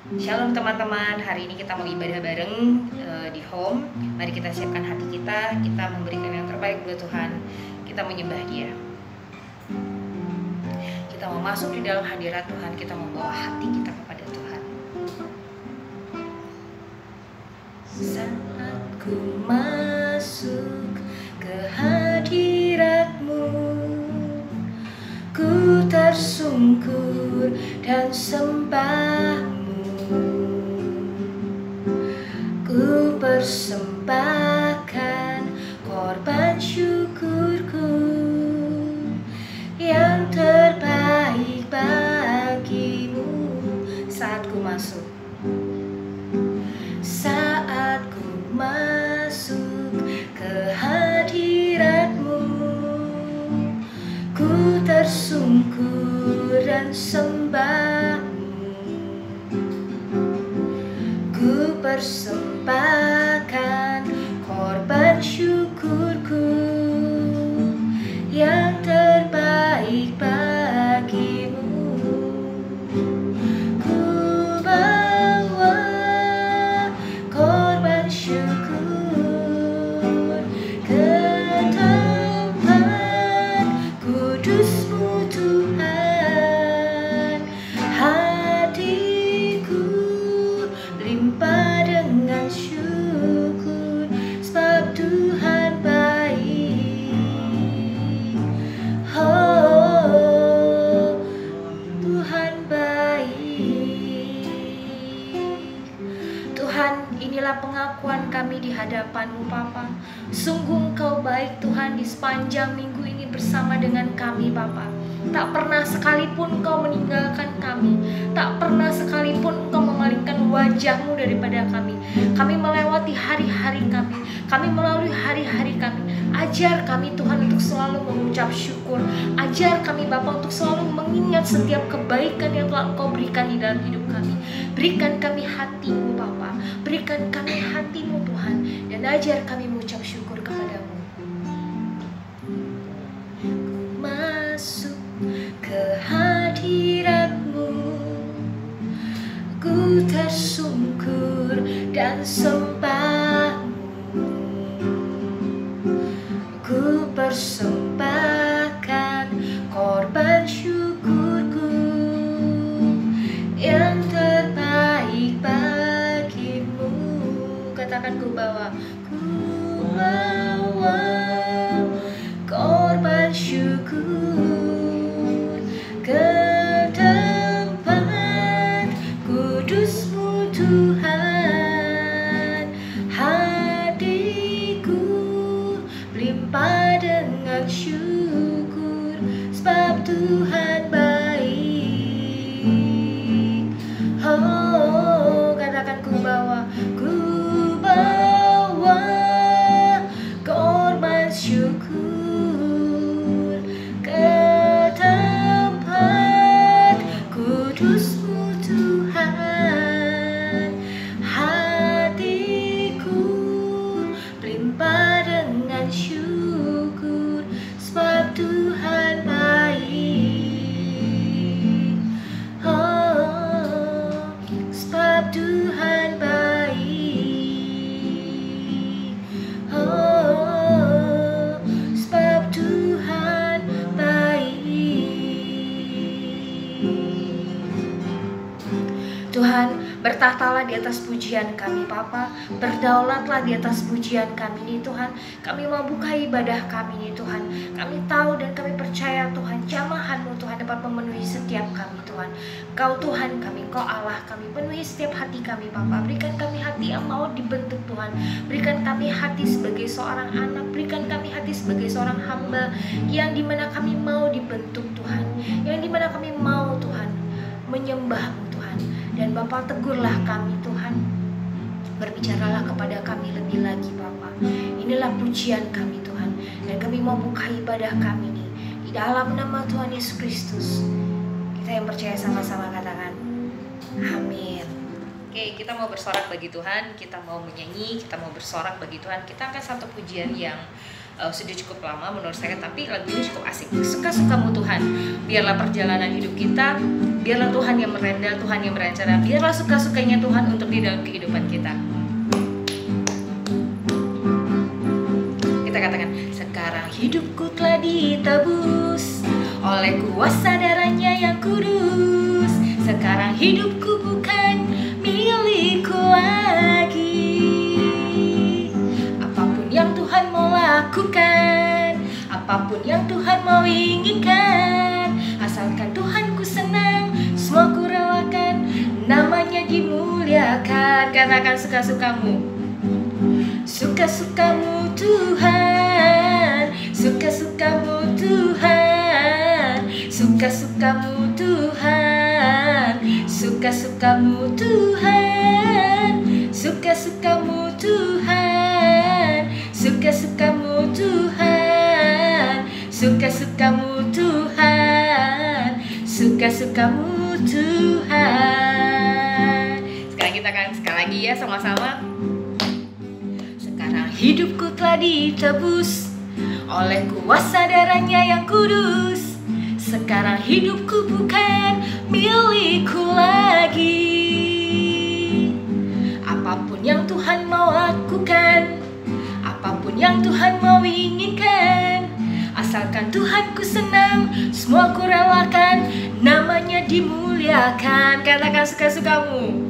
Shalom teman-teman, hari ini kita mau ibadah bareng di home. Mari kita siapkan hati kita memberikan yang terbaik buat Tuhan. Kita menyembah Dia. Kita mau masuk di dalam hadirat Tuhan, kita mau bawa hati kita kepada Tuhan. Saat ku masuk ke hadirat-Mu, ku tersungkur dan sembah. Ku persembahkan korban syukurku yang terbaik bagimu. Saat ku masuk ke hadirat-Mu, ku tersungkur dan sembah. Ku persembahkan korban syukurku yang terbaik bagimu. Ku bawa korban syukur ke tempat kudus-Mu Tuhan. Hatiku limpah dengan syukur, sebab Tuhan baik. Oh, Tuhan baik. Tuhan, inilah pengakuan kami di hadapan-Mu Bapa. Sungguh Engkau baik Tuhan di sepanjang minggu ini bersama dengan kami Bapa. Tak pernah sekalipun Engkau meninggalkan kami. Tak pernah sekalipun Engkau memalingkan wajah-Mu daripada kami. Kami melewati hari-hari kami. Kami melalui hari-hari kami. Ajar kami Tuhan untuk selalu mengucap syukur. Ajar kami Bapa untuk selalu mengingat setiap kebaikan yang telah Engkau berikan di dalam hidup kami. Berikan kami hati-Mu Bapa. Berikan kami hati-Mu Tuhan. Dan ajar kami mengucap syukur kepada-Mu. Masuk ke hadirat-Mu, ku tersungkur dan sembah-Mu. Ku persembahkan korban syukurku yang terbaik bagimu. Katakan ku bawa korban syukur ke tempat kudus-Mu Tuhan. Hatiku limpah dengan syukur, sebab Tuhan baik. Oh, katakan ku bawa korban syukur ke tempat kudus-Mu Tuhan. Hatiku limpah dengan syukur, sebab Tuhan baik. Oh, sebab Tuhan baik. Oh, sebab Tuhan baik. Tuhan, bertahtalah di atas pujian kami Bapa. Berdaulatlah di atas pujian kami ini Tuhan. Kami mau buka ibadah kami ini Tuhan. Kami tahu dan kami percaya Tuhan, jamahan-Mu Tuhan dapat memenuhi setiap kami Tuhan. Kau Tuhan kami, Kau Allah kami. Penuhi setiap hati kami Bapa. Berikan kami hati yang mau dibentuk Tuhan. Berikan kami hati sebagai seorang anak. Berikan kami hati sebagai seorang hamba, yang dimana kami mau dibentuk Tuhan. Yang dimana kami mau Tuhan menyembah-Mu Tuhan. Dan Bapa, tegurlah kami Tuhan. Berbicaralah kepada kami lebih lagi Bapa. Inilah pujian kami Tuhan. Dan kami mau buka ibadah kami ini di dalam nama Tuhan Yesus Kristus. Kita yang percaya sama-sama katakan amin. Oke, kita mau bersorak bagi Tuhan. Kita mau menyanyi, kita mau bersorak bagi Tuhan. Kita akan satu pujian yang sudah cukup lama menurut saya, tapi lagu ini cukup asik. Suka-sukamu Tuhan, biarlah perjalanan hidup kita, biarlah Tuhan yang merendah, Tuhan yang berencana, biarlah suka-sukanya Tuhan untuk di dalam kehidupan kita. Kita katakan, sekarang hidupku telah ditebus oleh kuasa darahnya yang kudus. Sekarang hidupku bukan milikku lagi. Apapun yang Tuhan mau lakukan, apapun yang Tuhan mau inginkan, asalkan Tuhanku senang, semua ku relakan, namanya dimuliakan. Katakan suka-sukamu. Suka-sukamu Tuhan, suka-sukamu Tuhan, suka-sukamu Tuhan, suka-sukamu Tuhan, suka-sukamu Tuhan, suka-sukamu Tuhan, suka-sukamu Tuhan, suka-sukamu Tuhan. Sekarang kita akan sekali lagi ya sama-sama. Sekarang hidupku telah ditebus oleh kuasa darahnya yang kudus. Sekarang hidupku bukan milikku lagi. Apapun yang Tuhan mau lakukan, apapun yang Tuhan mau inginkan, asalkan Tuhanku senang, semua ku relakan, namanya dimuliakan. Katakan suka-sukamu.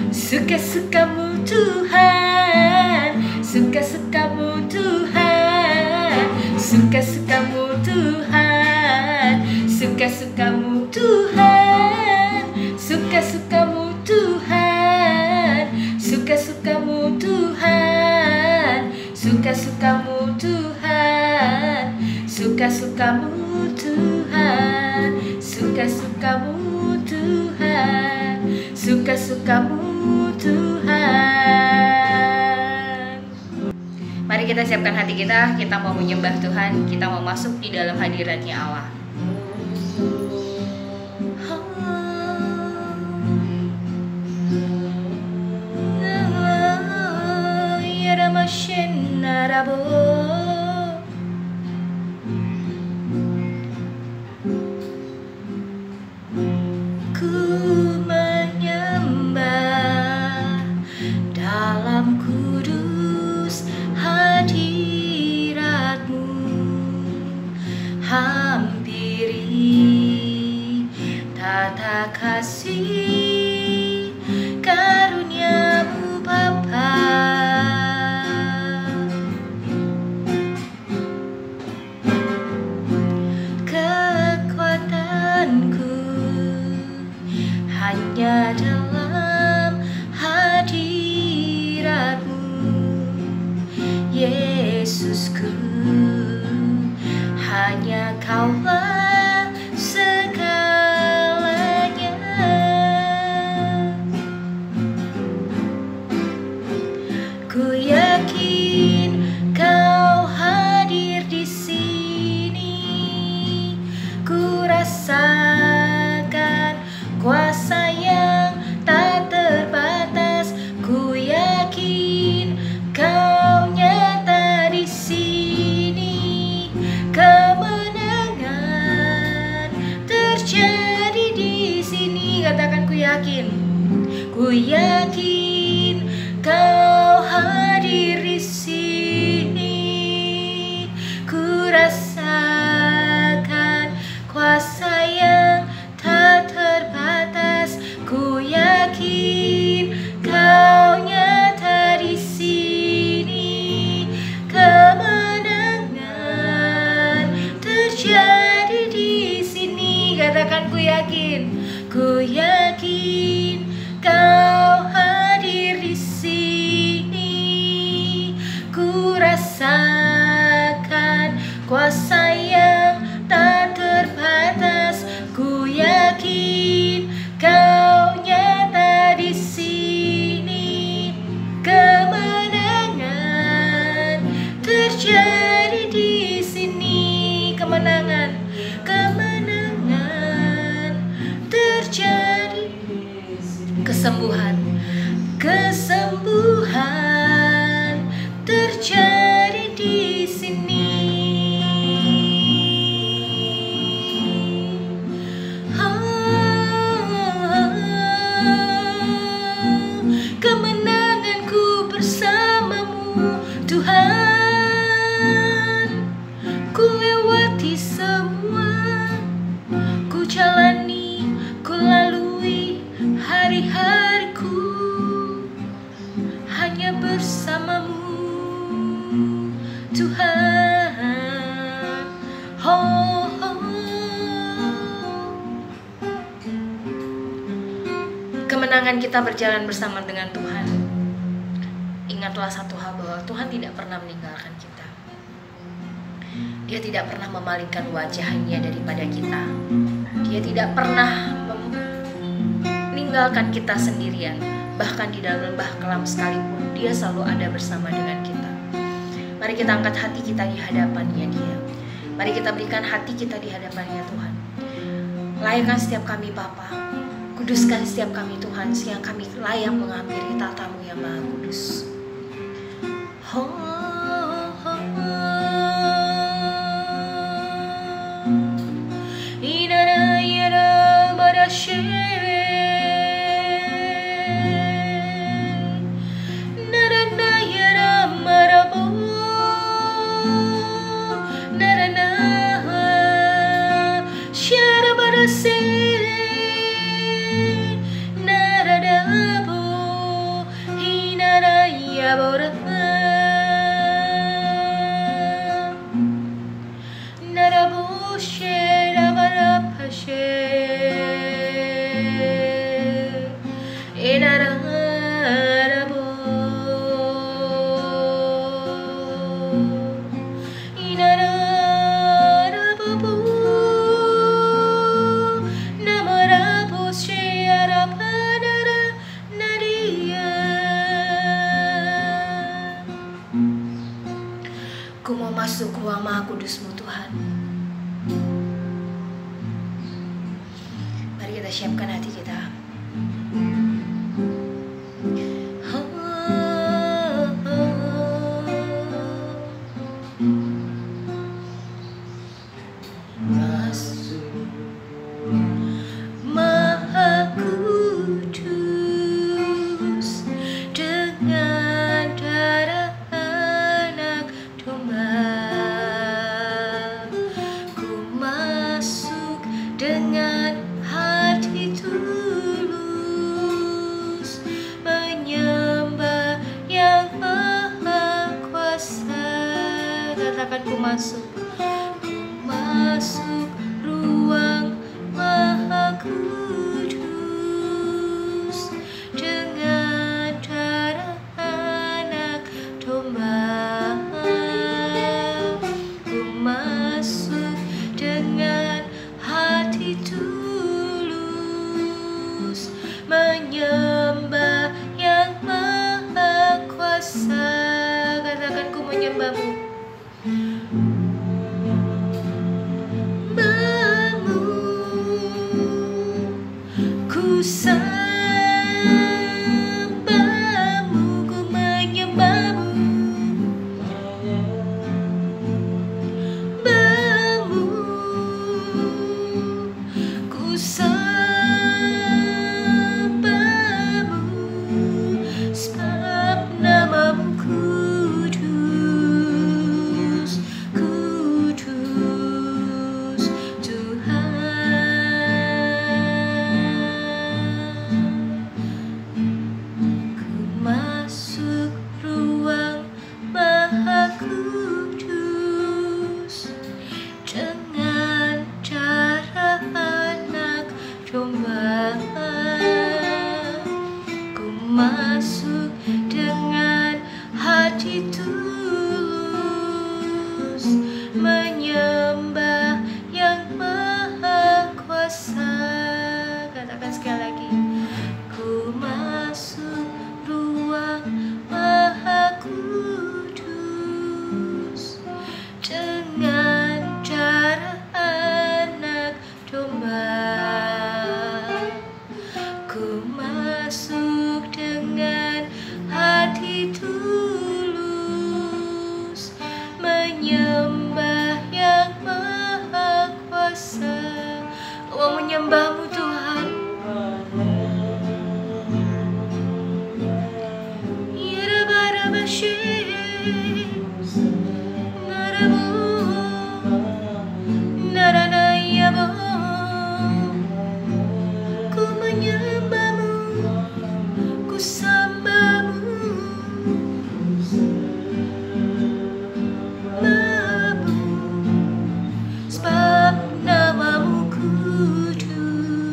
Suka-sukamu Tuhan, suka-sukamu Tuhan, suka-sukamu Tuhan, suka-sukamu Tuhan, suka-sukamu Tuhan, suka-sukamu Tuhan, suka-sukamu Tuhan, suka-sukamu Tuhan, suka-sukamu Tuhan, suka-sukamu Tuhan. Mari kita siapkan hati kita mau menyembah Tuhan, kita mau masuk di dalam hadiratnya Allah. Ku menyembah dalam kudus hadirat-Mu, hampiri tata kasih karunia-Mu Bapa. Kekuatanku hanya dalam hadirat-Mu, Yesusku, hanya Kaulah segalanya. Ku yakin Kau hadir di sini, ku rasakan kuasa yang tak terbatas. Ku yakin Kau nyata di sini, kemenangan terjadi di sini. Katakan ku yakin. Ku yakin Kau hadir di sini, ku rasakan kuasa yang tak terbatas. Ku yakin Kau nyata di sini, kemenangan terjadi di sini. Katakan ku yakin. Ku yakin Kau hadir di sini, ku rasakan kuasa yang tak terbatas. Ku yakin Kau nyata di sini, kemenangan terjadi di sini. Kemenangan, kemenangan terjadi. Kesembuhan, kesembuhan terjadi di sini. kemenangan kita berjalan bersama dengan Tuhan, ingatlah satu hal, bahwa Tuhan tidak pernah meninggalkan kita. Dia tidak pernah memalingkan wajahnya daripada kita. Dia tidak pernah meninggalkan kita sendirian. Bahkan di dalam lembah kelam sekalipun, Dia selalu ada bersama dengan kita. Mari kita angkat hati kita di hadapannya Dia. Mari kita berikan hati kita di hadapannya Tuhan. Layakkan setiap kami Bapa, kuduskan setiap kami Tuhan, sehingga kami layak menghampiri tatamu yang maha kudus. Ku mau masuk ruang maha kudus-Mu Tuhan. Mari kita siapkan hati kita. Masuk ruang maha kudus dengan darah anak domba. Ku masuk dengan hati tulus, menyembah yang maha kuasa. Katakan, ku menyembah-Mu. Ku sembah-Mu, ku menyembah-Mu. Ku sembah-Mu, sebab nama-Mu kudus, kudus Tuhan. Ku masuk ruang maha kudus dengan darah anak domba. Ku masuk dengan hati tulus, menyembah yang maha kuasa. Katakan sekali lagi. Ku masuk ruang maha kudus dengan darah anak domba. Ku masuk dengan hati tulus, menyembah yang maha kuasa. Ku menyembah-Mu Tuhan. Ku menyembah-Mu, ku sembah-Mu, sebab nama-Mu kudus.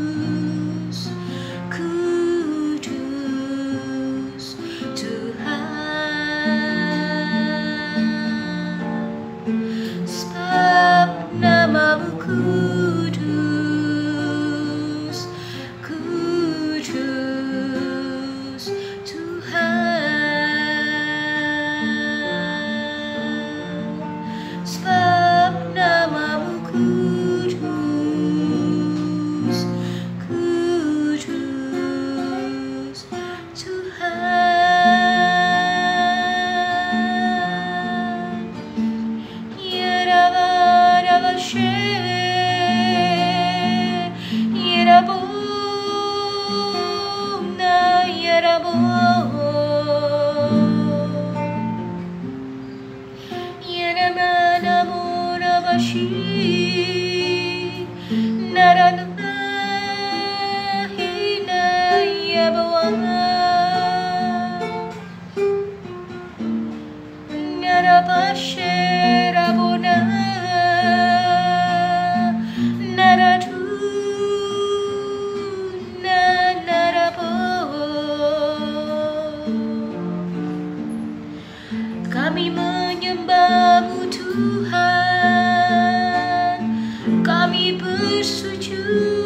bersujud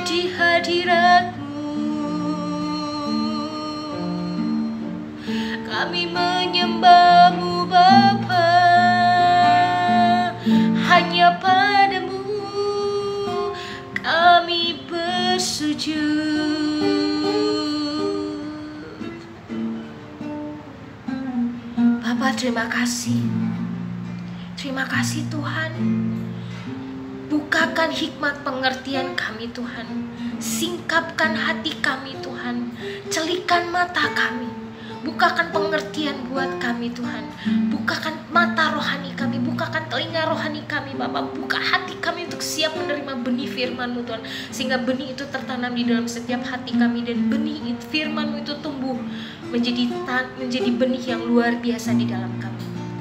di hadirat-Mu. Kami menyembah-Mu Bapa, hanya pada-Mu kami bersujud. Bapa, terima kasih. Terima kasih Tuhan. Bukakan hikmat pengertian kami Tuhan. Singkapkan hati kami Tuhan. Celikan mata kami. Bukakan pengertian buat kami Tuhan. Bukakan mata rohani kami. Bukakan telinga rohani kami Bapak. Buka hati kami untuk siap menerima benih firman-Mu Tuhan. Sehingga benih itu tertanam di dalam setiap hati kami. Dan benih firman-Mu itu tumbuh menjadi benih yang luar biasa di dalam kami.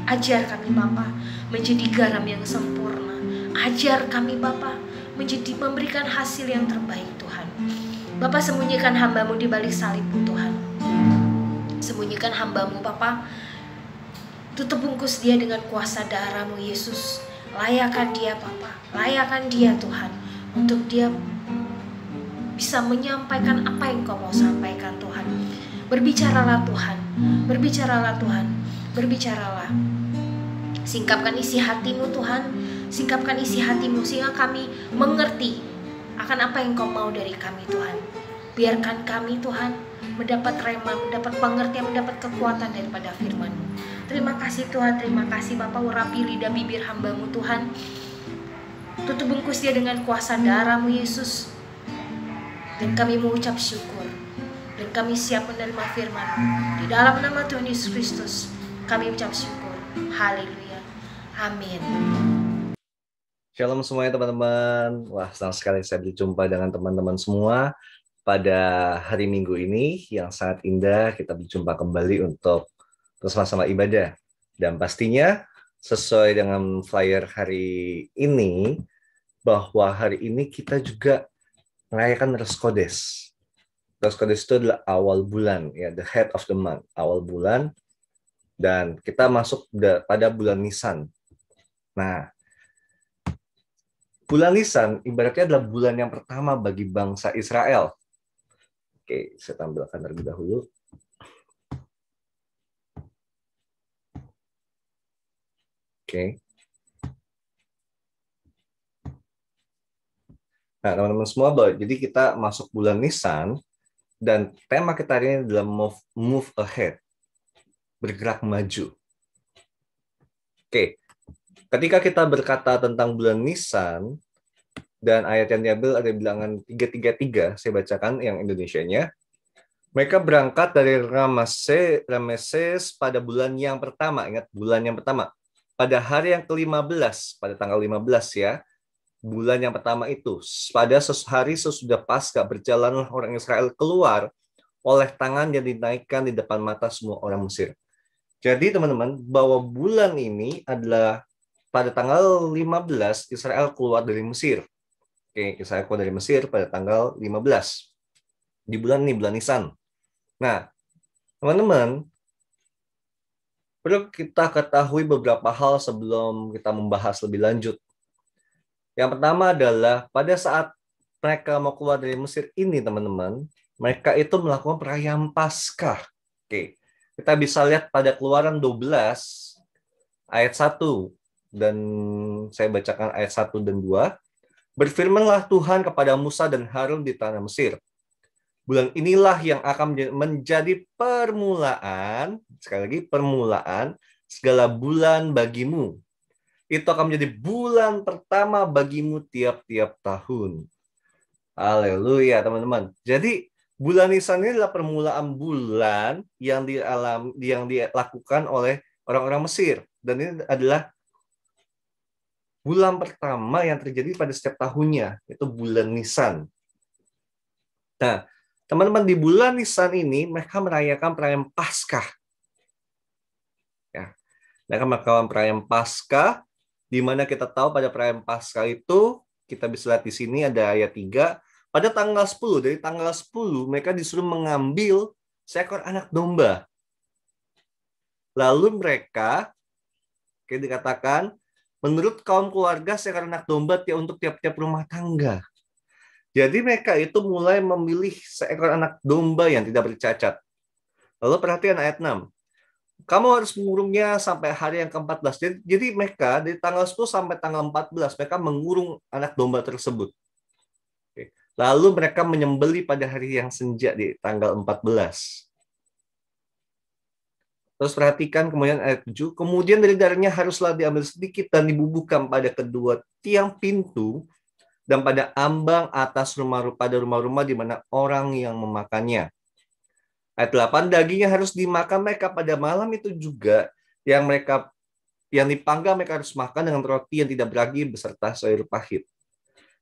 Ajar kami Bapa menjadi garam yang sempurna. Ajar kami Bapa memberikan hasil yang terbaik Tuhan. Bapa, sembunyikan hamba-Mu di balik salib-Mu Tuhan. Sembunyikan hamba-Mu Bapa. Tutup bungkus dia dengan kuasa darah-Mu Yesus. Layakan dia Bapa. Layakan dia Tuhan. Untuk dia bisa menyampaikan apa yang Kau mau sampaikan Tuhan. Berbicaralah Tuhan. Berbicaralah Tuhan. Berbicaralah. Singkapkan isi hati-Mu Tuhan. Singkapkan isi hati-Mu sehingga kami mengerti akan apa yang Kau mau dari kami Tuhan. Biarkan kami Tuhan mendapat rema, mendapat pengertian, mendapat kekuatan daripada firman-Mu. Terima kasih Tuhan, terima kasih Bapak. Urapi lidah bibir hamba-Mu Tuhan. Tutup bungkus dia dengan kuasa darah-Mu Yesus. Dan kami mengucap syukur. Dan kami siap menerima firman-Mu. Di dalam nama Tuhan Yesus Kristus kami ucap syukur. Haleluya. Amin. Shalom semuanya teman-teman. Wah, senang sekali saya berjumpa dengan teman-teman semua pada hari Minggu ini yang sangat indah. Kita berjumpa kembali untuk bersama-sama ibadah. Dan pastinya sesuai dengan flyer hari ini, bahwa hari ini kita juga merayakan Rosh Chodesh. Rosh Chodesh itu adalah awal bulan, ya, the head of the month, awal bulan. Dan kita masuk pada bulan Nisan. Nah, bulan Nisan ibaratnya adalah bulan yang pertama bagi bangsa Israel. Oke, saya tampilkan terlebih dahulu. Oke. Nah, teman-teman semua, jadi kita masuk bulan Nisan dan tema kita hari ini adalah move ahead, bergerak maju. Oke. Ketika kita berkata tentang bulan Nisan, dan ayat yang diambil ada bilangan 333, saya bacakan yang Indonesianya. Mereka berangkat dari Rameses pada bulan yang pertama, ingat bulan yang pertama. Pada hari yang ke-15, pada tanggal 15 ya, bulan yang pertama itu, pada hari sesudah Paskah, berjalanlah orang Israel keluar oleh tangan yang dinaikkan di depan mata semua orang Mesir. Jadi teman-teman, bahwa bulan ini adalah pada tanggal 15 Israel keluar dari Mesir. Oke, Israel keluar dari Mesir pada tanggal 15. Di bulan ini, bulan Nisan. Nah, teman-teman, perlu kita ketahui beberapa hal sebelum kita membahas lebih lanjut. Yang pertama adalah pada saat mereka mau keluar dari Mesir ini, teman-teman, mereka itu melakukan perayaan Paskah. Oke, kita bisa lihat pada Keluaran 12 ayat 1. Dan saya bacakan ayat 1 dan 2. Berfirmanlah Tuhan kepada Musa dan Harun di tanah Mesir. Bulan inilah yang akan menjadi permulaan, sekali lagi permulaan, segala bulan bagimu. Itu akan menjadi bulan pertama bagimu tiap-tiap tahun. Haleluya, teman-teman. Jadi, bulan Nisan ini adalah permulaan bulan yang dilakukan oleh orang-orang Mesir. Dan ini adalah bulan pertama yang terjadi pada setiap tahunnya, itu bulan Nisan. Nah, teman-teman, di bulan Nisan ini mereka merayakan perayaan Paskah. Ya, mereka merayakan perayaan Paskah, di mana kita tahu pada perayaan Paskah itu, kita bisa lihat di sini ada ayat 3, pada tanggal 10, dari tanggal 10 mereka disuruh mengambil seekor anak domba. Lalu mereka, dikatakan, menurut kaum keluarga seekor anak domba untuk tiap-tiap rumah tangga. Jadi mereka itu mulai memilih seekor anak domba yang tidak bercacat. Lalu perhatian ayat 6. Kamu harus mengurungnya sampai hari yang ke-14. Jadi mereka dari tanggal 10 sampai tanggal 14, mereka mengurung anak domba tersebut. Lalu mereka menyembeli pada hari yang senja di tanggal 14. Terus perhatikan kemudian ayat 7. Kemudian dari darahnya haruslah diambil sedikit dan dibubuhkan pada kedua tiang pintu dan pada ambang atas rumah-rumah di mana orang yang memakannya. Ayat 8, dagingnya harus dimakan mereka pada malam itu juga, yang dipanggang mereka harus makan dengan roti yang tidak beragi beserta sayur pahit.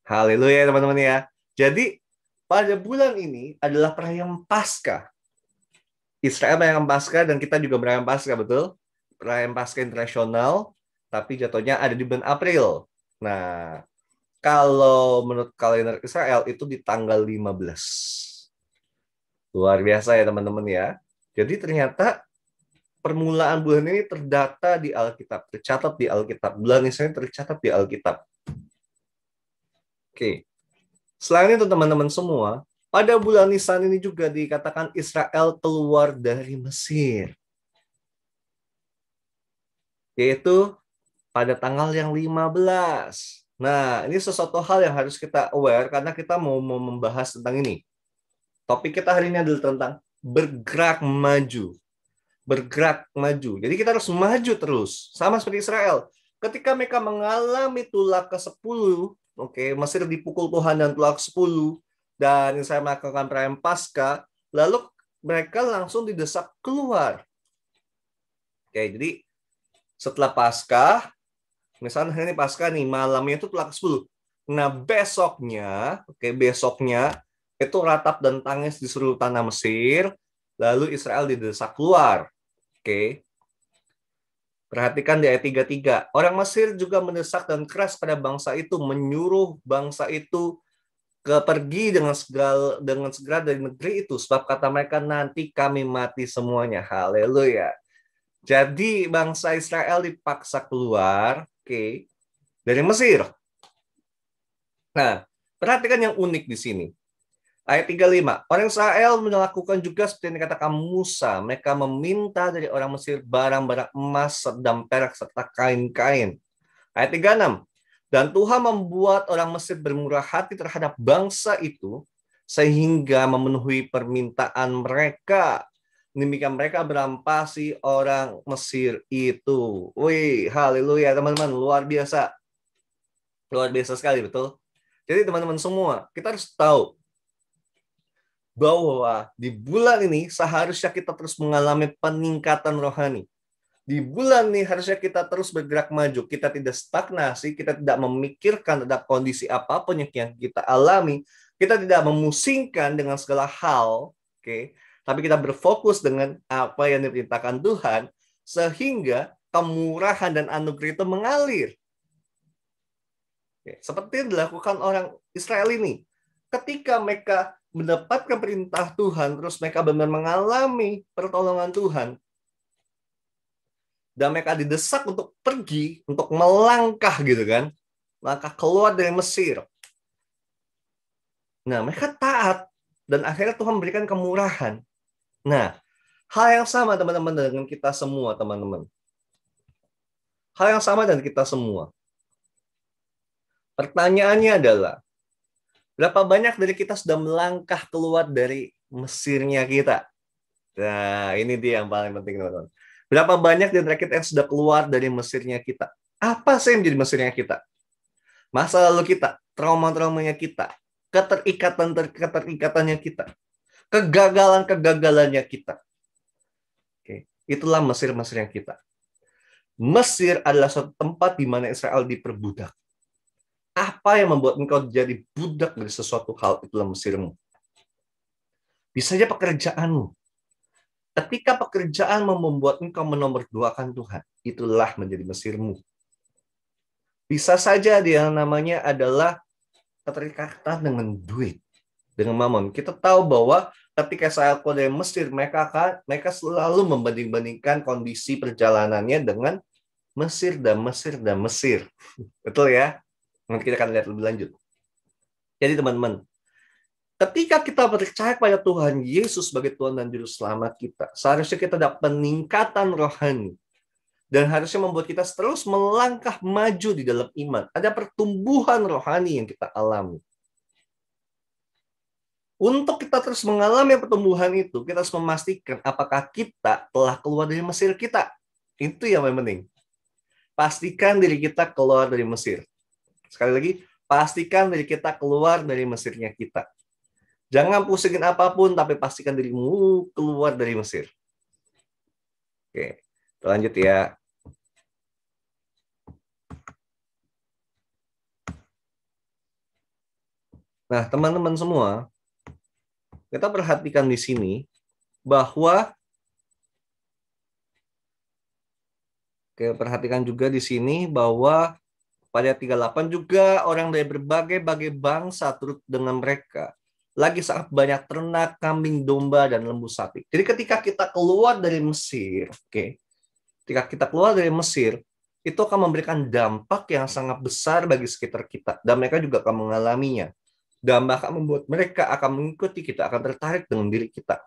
Haleluya teman-teman ya. Jadi pada bulan ini adalah perayaan Paskah. Israel merayakan Paskah dan kita juga merayakan Paskah, betul? Perayaan Paskah internasional, tapi jatuhnya ada di bulan April. Nah, kalau menurut kalender Israel itu di tanggal 15. Luar biasa ya teman-teman ya. Jadi ternyata permulaan bulan ini terdata di Alkitab, tercatat di Alkitab. Bulan Nisan tercatat di Alkitab. Oke. Selain itu teman-teman semua, pada bulan Nisan ini juga dikatakan Israel keluar dari Mesir. Yaitu pada tanggal yang 15. Nah, ini sesuatu hal yang harus kita aware karena kita mau membahas tentang ini. Topik kita hari ini adalah tentang bergerak maju. Bergerak maju. Jadi kita harus maju terus. Sama seperti Israel. Ketika mereka mengalami tulah ke-10, Mesir dipukul Tuhan dan tulah ke-10, dan Israel melakukan perayaan Paskah, lalu mereka langsung didesak keluar. Jadi setelah Paskah, misalnya hari ini Paskah nih, malamnya itu tulah ke-10. Nah, besoknya itu ratap dan tangis di seluruh tanah Mesir, lalu Israel didesak keluar. Perhatikan di ayat 33. Orang Mesir juga mendesak dan keras pada bangsa itu, menyuruh bangsa itu pergi dengan segera dari negeri itu, sebab kata mereka, nanti kami mati semuanya. Haleluya. Jadi bangsa Israel dipaksa keluar dari Mesir. Nah, perhatikan yang unik di sini. Ayat 35. Orang Israel melakukan juga seperti yang dikatakan Musa. Mereka meminta dari orang Mesir barang-barang emas dan perak serta kain-kain. Ayat 36. Dan Tuhan membuat orang Mesir bermurah hati terhadap bangsa itu sehingga memenuhi permintaan mereka. Demikian mereka merampasi orang Mesir itu. Wih, haleluya teman-teman, luar biasa. Luar biasa sekali, betul? Jadi teman-teman semua, kita harus tahu bahwa di bulan ini seharusnya kita terus mengalami peningkatan rohani. Di bulan ini harusnya kita terus bergerak maju. Kita tidak stagnasi, kita tidak memikirkan tentang kondisi apapun yang kita alami. Kita tidak memusingkan dengan segala hal, tapi kita berfokus dengan apa yang diperintahkan Tuhan, sehingga kemurahan dan anugerah itu mengalir. Seperti yang dilakukan orang Israel ini. Ketika mereka mendapatkan perintah Tuhan, terus mereka benar mengalami pertolongan Tuhan, dan mereka didesak untuk pergi, untuk melangkah gitu kan, langkah keluar dari Mesir. Nah, mereka taat, dan akhirnya Tuhan memberikan kemurahan. Nah, hal yang sama teman-teman dengan kita semua, teman-teman. Hal yang sama dengan kita semua. Pertanyaannya adalah, berapa banyak dari kita sudah melangkah keluar dari Mesirnya kita? Nah, ini dia yang paling penting, teman-teman. Berapa banyak di antara kita yang sudah keluar dari Mesirnya kita? Apa sih yang menjadi Mesirnya kita? Masa lalu kita, trauma-traumanya kita, keterikatannya kita, kegagalannya kita. Itulah Mesir-Mesirnya kita. Mesir adalah suatu tempat di mana Israel diperbudak. Apa yang membuat engkau jadi budak dari sesuatu hal, itulah Mesirmu. Bisa saja pekerjaanmu. Ketika pekerjaan membuat engkau menomorduakan Tuhan, itulah menjadi Mesirmu. Bisa saja dia namanya adalah keterikatan dengan duit, dengan mamon. Kita tahu bahwa ketika saya keluar dari Mesir, mereka selalu membanding-bandingkan kondisi perjalanannya dengan Mesir dan Mesir dan Mesir. Betul ya? Nanti kita akan lihat lebih lanjut. Jadi teman-teman, ketika kita percaya kepada Tuhan Yesus sebagai Tuhan dan Juru Selamat kita, seharusnya kita dapat peningkatan rohani. Dan harusnya membuat kita terus melangkah maju di dalam iman. Ada pertumbuhan rohani yang kita alami. Untuk kita terus mengalami pertumbuhan itu, kita harus memastikan apakah kita telah keluar dari Mesir kita. Itu yang paling penting. Pastikan diri kita keluar dari Mesir. Sekali lagi, pastikan diri kita keluar dari Mesirnya kita. Jangan pusingin apapun, tapi pastikan dirimu keluar dari Mesir. Oke, lanjut ya. Nah, teman-teman semua, kita perhatikan di sini bahwa perhatikan juga di sini bahwa pada 38 juga orang dari berbagai-bagai bangsa turut dengan mereka. Lagi sangat banyak ternak, kambing, domba, dan lembu sapi. Jadi ketika kita keluar dari Mesir, ketika kita keluar dari Mesir, itu akan memberikan dampak yang sangat besar bagi sekitar kita. Dan mereka juga akan mengalaminya. Dan bahkan membuat mereka akan mengikuti kita, akan tertarik dengan diri kita.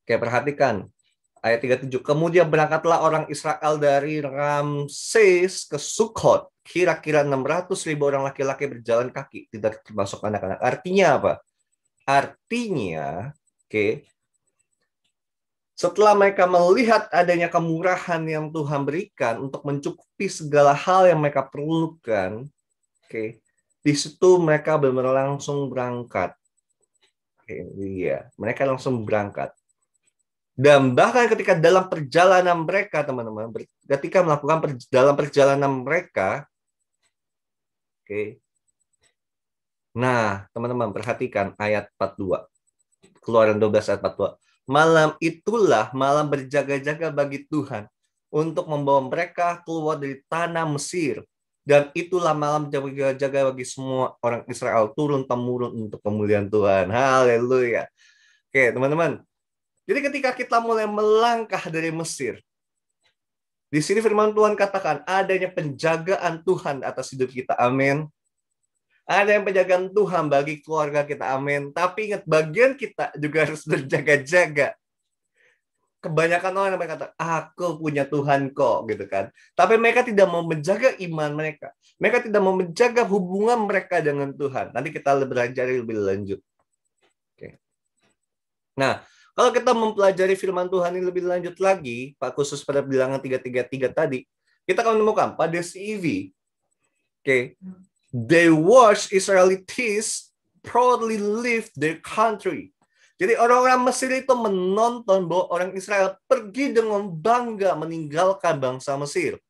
Oke, perhatikan. Ayat 37, kemudian berangkatlah orang Israel dari Ramses ke Sukkot. Kira-kira 600.000 orang laki-laki berjalan kaki, tidak termasuk anak-anak. Artinya apa? Artinya, setelah mereka melihat adanya kemurahan yang Tuhan berikan untuk mencukupi segala hal yang mereka perlukan, di situ mereka benar-benar langsung berangkat. Mereka langsung berangkat. Dan bahkan ketika dalam perjalanan mereka, teman-teman, ketika melakukan dalam perjalanan mereka, nah, teman-teman, perhatikan ayat 42. Keluaran 12 ayat 42. Malam itulah malam berjaga-jaga bagi Tuhan untuk membawa mereka keluar dari tanah Mesir. Dan itulah malam berjaga-jaga bagi semua orang Israel turun-temurun untuk kemuliaan Tuhan. Haleluya. Oke, teman-teman. Jadi ketika kita mulai melangkah dari Mesir, di sini firman Tuhan katakan adanya penjagaan Tuhan atas hidup kita. Amin. Ada yang penjagaan Tuhan bagi keluarga kita. Amin. Tapi ingat, bagian kita juga harus berjaga-jaga. Kebanyakan orang yang berkata, aku punya Tuhan kok, gitu kan. Tapi mereka tidak mau menjaga iman mereka. Mereka tidak mau menjaga hubungan mereka dengan Tuhan. Nanti kita belajar lebih lanjut. Nah, kalau kita mempelajari firman Tuhan ini lebih lanjut lagi, Pak, khusus pada bilangan 333 tadi, kita akan menemukan pada CEV, they watch Israelites proudly leave their country. Jadi orang-orang Mesir itu menonton bahwa orang Israel pergi dengan bangga meninggalkan bangsa Mesir.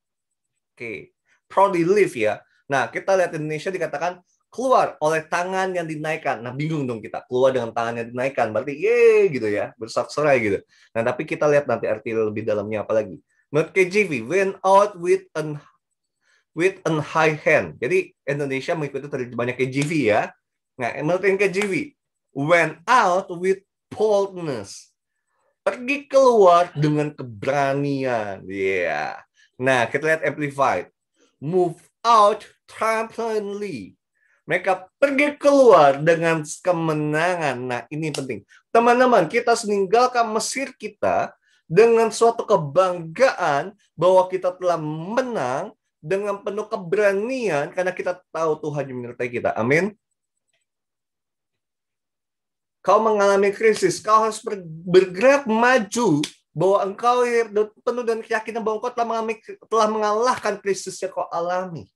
Proudly leave ya. Nah, kita lihat di Indonesia dikatakan keluar oleh tangan yang dinaikkan. Nah, bingung dong kita. Keluar dengan tangan yang dinaikkan. Berarti, ye, gitu ya. Bersorak-sorai gitu. Nah, tapi kita lihat nanti arti lebih dalamnya apa lagi. Menurut KJV, went out with an high hand. Jadi, Indonesia mengikuti terjemahannya KJV ya. Nah, menurut KJV, went out with boldness. Pergi keluar dengan keberanian. Yeah. Nah, kita lihat Amplified. Move out triumphantly. Mereka pergi keluar dengan kemenangan. Nah, ini penting. Teman-teman, kita meninggalkan Mesir kita dengan suatu kebanggaan bahwa kita telah menang dengan penuh keberanian karena kita tahu Tuhan yang menyertai kita. Amin. Kau mengalami krisis, kau harus bergerak maju bahwa engkau penuh dengan keyakinan bahwa engkau telah mengalahkan krisis yang kau alami.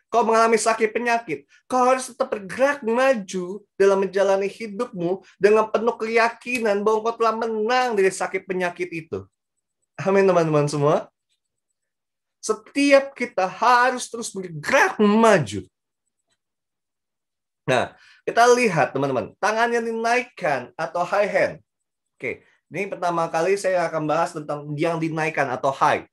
Kau mengalami sakit penyakit, kau harus tetap bergerak maju dalam menjalani hidupmu dengan penuh keyakinan bahwa kau telah menang dari sakit penyakit itu. Amin, teman-teman semua. Setiap kita harus terus bergerak maju. Nah, kita lihat, teman-teman, tangan yang dinaikkan atau high hand. Ini pertama kali saya akan bahas tentang yang dinaikkan atau high.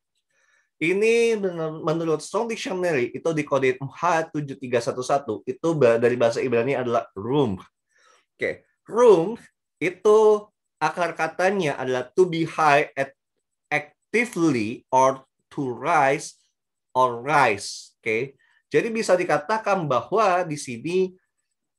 Ini menurut Strong Dictionary itu dikode H7311 itu dari bahasa Ibrani adalah room. Room itu akar katanya adalah to be high actively or to rise or rise. Oke. Jadi bisa dikatakan bahwa di sini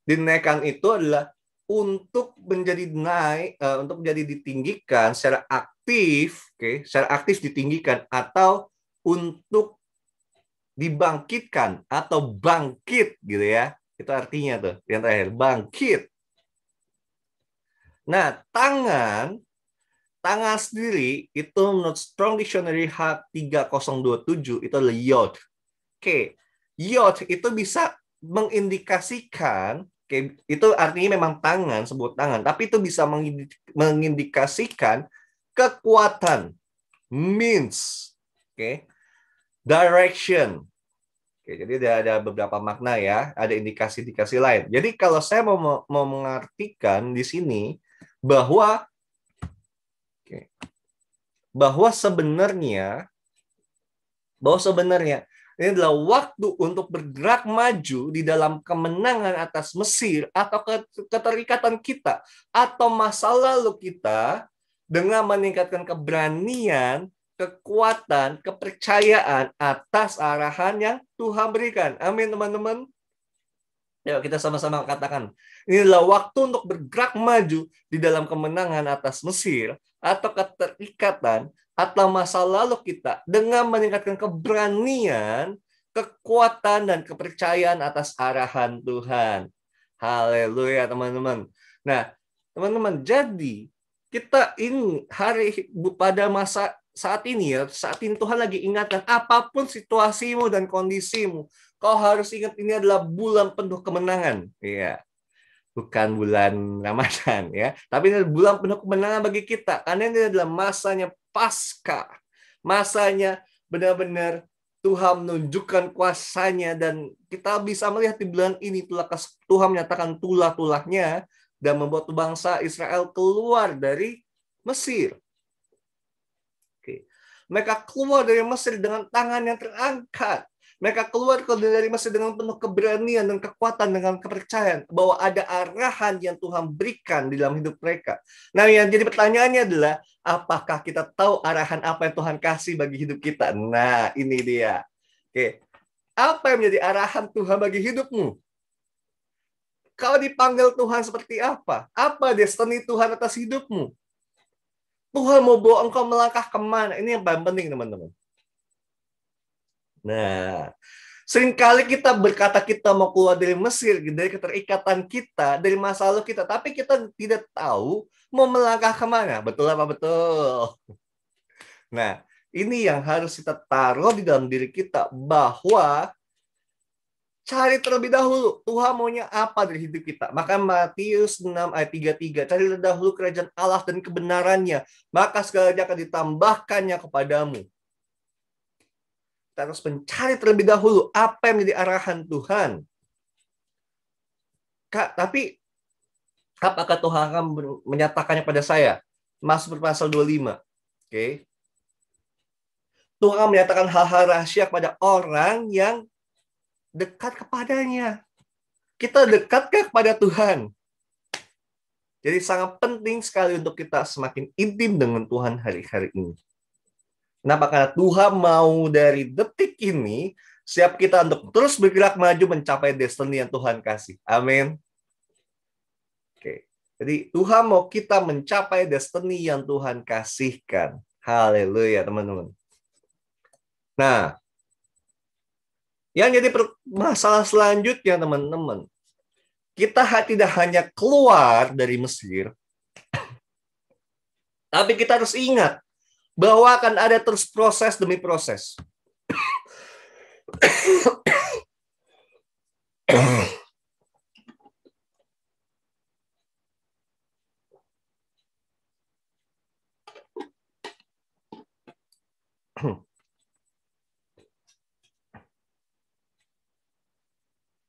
dinaikkan itu adalah untuk menjadi naik, untuk menjadi ditinggikan secara aktif, oke, secara aktif ditinggikan atau untuk dibangkitkan atau bangkit gitu ya. Itu artinya tuh yang terakhir, bangkit. Nah, tangan sendiri itu menurut Strong Dictionary H3027 itu adalah yod. Oke, yod itu bisa mengindikasikan, oke, itu artinya memang tangan, sebut tangan, tapi itu bisa mengindikasikan kekuatan, means, oke, direction. Oke, jadi ada beberapa makna ya, ada indikasi-indikasi lain. Jadi kalau saya mau mengartikan di sini bahwa sebenarnya ini adalah waktu untuk bergerak maju di dalam kemenangan atas Mesir atau keterikatan kita atau masa lalu kita dengan meningkatkan keberanian, kekuatan, kepercayaan atas arahan yang Tuhan berikan. Amin, teman-teman. Yuk kita sama-sama katakan. Ini adalah waktu untuk bergerak maju di dalam kemenangan atas Mesir atau keterikatan atau masa lalu kita dengan meningkatkan keberanian, kekuatan, dan kepercayaan atas arahan Tuhan. Haleluya, teman-teman. Nah, teman-teman, jadi kita ini pada masa saat ini Tuhan lagi ingatkan apapun situasimu dan kondisimu, kau harus ingat ini adalah bulan penuh kemenangan. Iya. Bukan bulan Ramadan ya, tapi ini adalah bulan penuh kemenangan bagi kita karena ini adalah masanya Paskah. Masanya benar-benar Tuhan menunjukkan kuasanya dan kita bisa melihat di bulan ini Tuhan menyatakan tulah-tulahnya dan membuat bangsa Israel keluar dari Mesir. Oke. Mereka keluar dari Mesir dengan tangan yang terangkat. Mereka keluar dari Mesir dengan penuh keberanian dan kekuatan, dengan kepercayaan bahwa ada arahan yang Tuhan berikan di dalam hidup mereka. Nah, yang jadi pertanyaannya adalah, apakah kita tahu arahan apa yang Tuhan kasih bagi hidup kita? Nah, ini dia. Oke. Apa yang menjadi arahan Tuhan bagi hidupmu? Kau dipanggil Tuhan seperti apa? Apa destiny Tuhan atas hidupmu? Tuhan mau bawa engkau melangkah kemana? Ini yang paling penting, teman-teman. Nah, seringkali kita berkata kita mau keluar dari Mesir, dari keterikatan kita, dari masa lalu kita, tapi kita tidak tahu mau melangkah kemana. Betul apa betul? Nah, ini yang harus kita taruh di dalam diri kita, bahwa cari terlebih dahulu Tuhan maunya apa dari hidup kita. Maka Matius 6 ayat 33, cari terlebih dahulu kerajaan Allah dan kebenarannya, maka segalanya akan ditambahkannya kepadamu. Kita harus mencari terlebih dahulu apa yang menjadi arahan Tuhan. Kak, tapi apakah Tuhan akan menyatakannya pada saya? Mazmur pasal 25. Oke. Tuhan menyatakan hal-hal rahasia kepada orang yang dekat kepadanya. Kita dekatkah kepada Tuhan? Jadi sangat penting sekali untuk kita semakin intim dengan Tuhan hari-hari ini. Kenapa? Karena Tuhan mau dari detik ini siap kita untuk terus bergerak maju mencapai destiny yang Tuhan kasih. Amin. Oke. Jadi Tuhan mau kita mencapai destiny yang Tuhan kasihkan. Haleluya, teman-teman. Nah, yang jadi masalah selanjutnya, teman-teman, kita tidak hanya keluar dari Mesir, tapi kita harus ingat bahwa akan ada terus proses demi proses.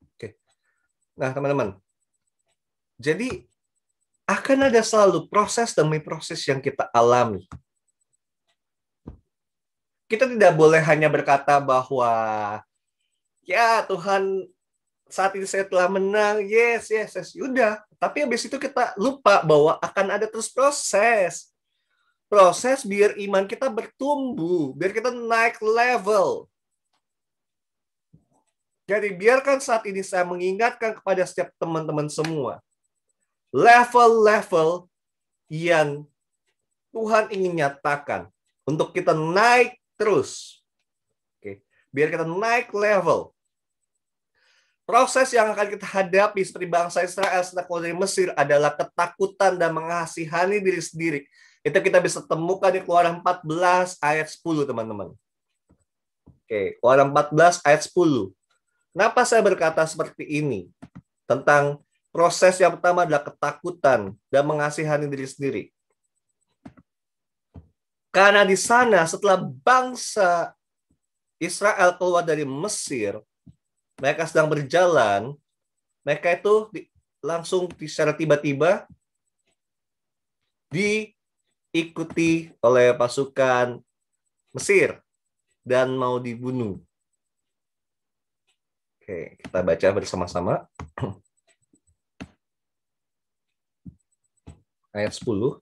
Oke. Nah, teman-teman. Jadi akan ada selalu proses demi proses yang kita alami. Kita tidak boleh hanya berkata bahwa ya Tuhan, saat ini saya telah menang, yes, udah. Tapi habis itu kita lupa bahwa akan ada terus proses. Proses biar iman kita bertumbuh, biar kita naik level. Jadi biarkan saat ini saya mengingatkan kepada setiap teman-teman semua. Level-level yang Tuhan ingin nyatakan untuk kita naik terus. Oke, biar kita naik level. Proses yang akan kita hadapi seperti bangsa Israel setelah keluar dari Mesir adalah ketakutan dan mengasihani diri sendiri. Itu kita bisa temukan di Keluaran 14 ayat 10, teman-teman. Oke, Keluaran 14 ayat 10. Kenapa saya berkata seperti ini? Tentang proses yang pertama adalah ketakutan dan mengasihani diri sendiri. Karena di sana setelah bangsa Israel keluar dari Mesir, mereka sedang berjalan, mereka itu langsung secara tiba-tiba diikuti oleh pasukan Mesir dan mau dibunuh. Oke, kita baca bersama-sama. Ayat 10.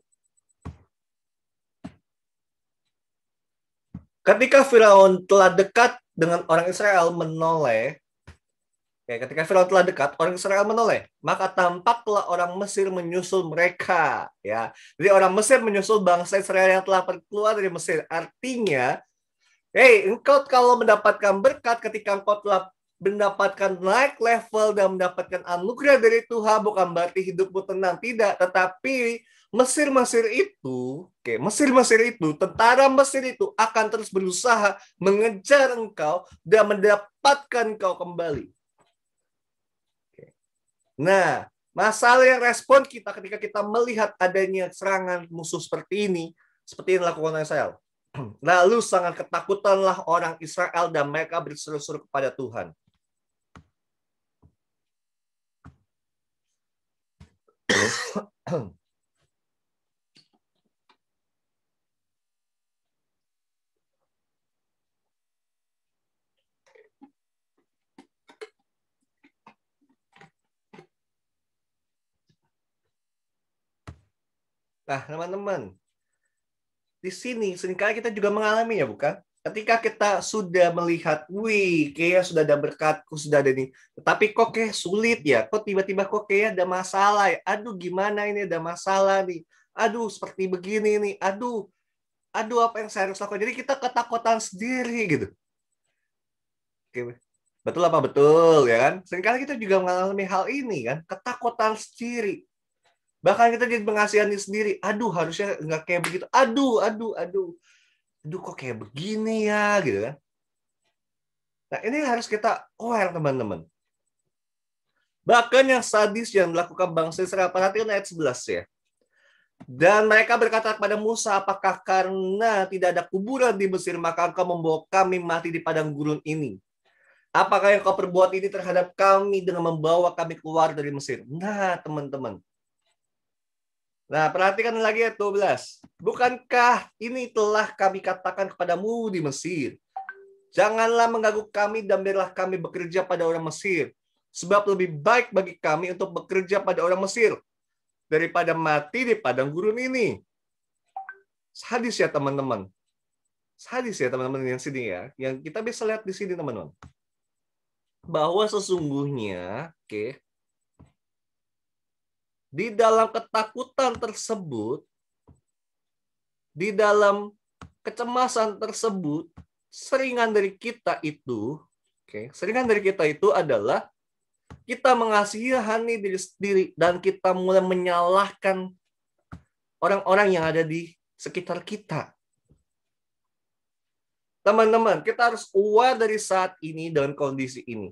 Ketika Firaun telah dekat dengan orang Israel menoleh, ketika Firaun telah dekat, orang Israel menoleh, maka tampaklah orang Mesir menyusul mereka. Ya, jadi orang Mesir menyusul bangsa Israel yang telah keluar dari Mesir. Artinya, engkau kalau mendapatkan berkat ketika engkau telah mendapatkan naik level dan mendapatkan anugerah dari Tuhan, bukan berarti hidupmu tenang, tidak. Tetapi Mesir itu, tentara Mesir itu akan terus berusaha mengejar engkau dan mendapatkan engkau kembali. Nah, masalah yang respon kita ketika kita melihat adanya serangan musuh seperti ini, seperti yang dilakukan Israel. Lalu sangat ketakutanlah orang Israel dan mereka berseru-seru kepada Tuhan. Nah, teman-teman, di sini seringkali kita juga mengalami, ya bukan? Ketika kita sudah melihat, kayaknya sudah ada berkatku, sudah ada ini. Tetapi kok kayak sulit ya? Kok tiba-tiba kok kayak ada masalah ya? Aduh, gimana ini ada masalah nih? Aduh, seperti begini nih. Aduh, apa yang saya harus lakukan? Jadi kita ketakutan sendiri gitu. Oke. Betul apa betul, ya kan? Seringkali kita juga mengalami hal ini kan, ketakutan sendiri. Bahkan kita jadi mengasihani sendiri. Aduh, harusnya nggak kayak begitu. Aduh, kok kayak begini ya, gitu kan. Nah, ini harus kita aware, teman-teman. Bahkan yang sadis yang dilakukan bangsa Israel, perhatikan ayat 11 ya. Dan mereka berkata kepada Musa, apakah karena tidak ada kuburan di Mesir, maka engkau membawa kami mati di padang gurun ini? Apakah yang kau perbuat ini terhadap kami dengan membawa kami keluar dari Mesir? Nah, teman-teman. Nah, perhatikan lagi ayat 12. Bukankah ini telah kami katakan kepadamu di Mesir? Janganlah mengganggu kami dan biarlah kami bekerja pada orang Mesir. Sebab lebih baik bagi kami untuk bekerja pada orang Mesir daripada mati di padang gurun ini. Sadis ya, teman-teman. Sadis ya, teman-teman yang sini ya. Yang kita bisa lihat di sini, teman-teman. Bahwa sesungguhnya, di dalam ketakutan tersebut, di dalam kecemasan tersebut, seringan dari kita itu adalah kita mengasihani diri sendiri dan kita mulai menyalahkan orang-orang yang ada di sekitar kita. Teman-teman, kita harus aware dari saat ini dengan kondisi ini.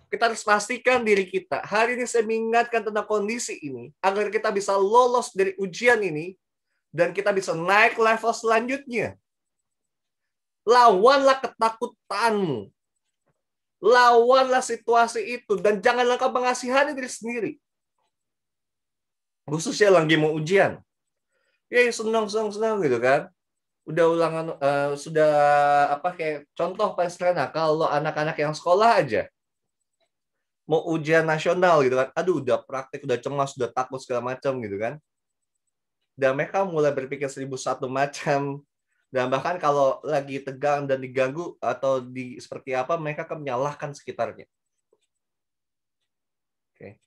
Kita harus pastikan diri kita. Hari ini saya mengingatkan tentang kondisi ini agar kita bisa lolos dari ujian ini dan kita bisa naik level selanjutnya. Lawanlah ketakutanmu. Lawanlah situasi itu dan janganlah kau mengasihani diri sendiri. Khususnya lagi mau ujian. Ya senang gitu kan. Udah ulangan sudah kayak contoh pas kalau anak-anak yang sekolah aja mau ujian nasional gitu kan. Aduh, udah praktek, udah cemas, udah takut segala macam gitu kan. dan mereka mulai berpikir 1001 macam. Dan bahkan kalau lagi tegang dan diganggu atau seperti apa, mereka akan menyalahkan sekitarnya. Oke.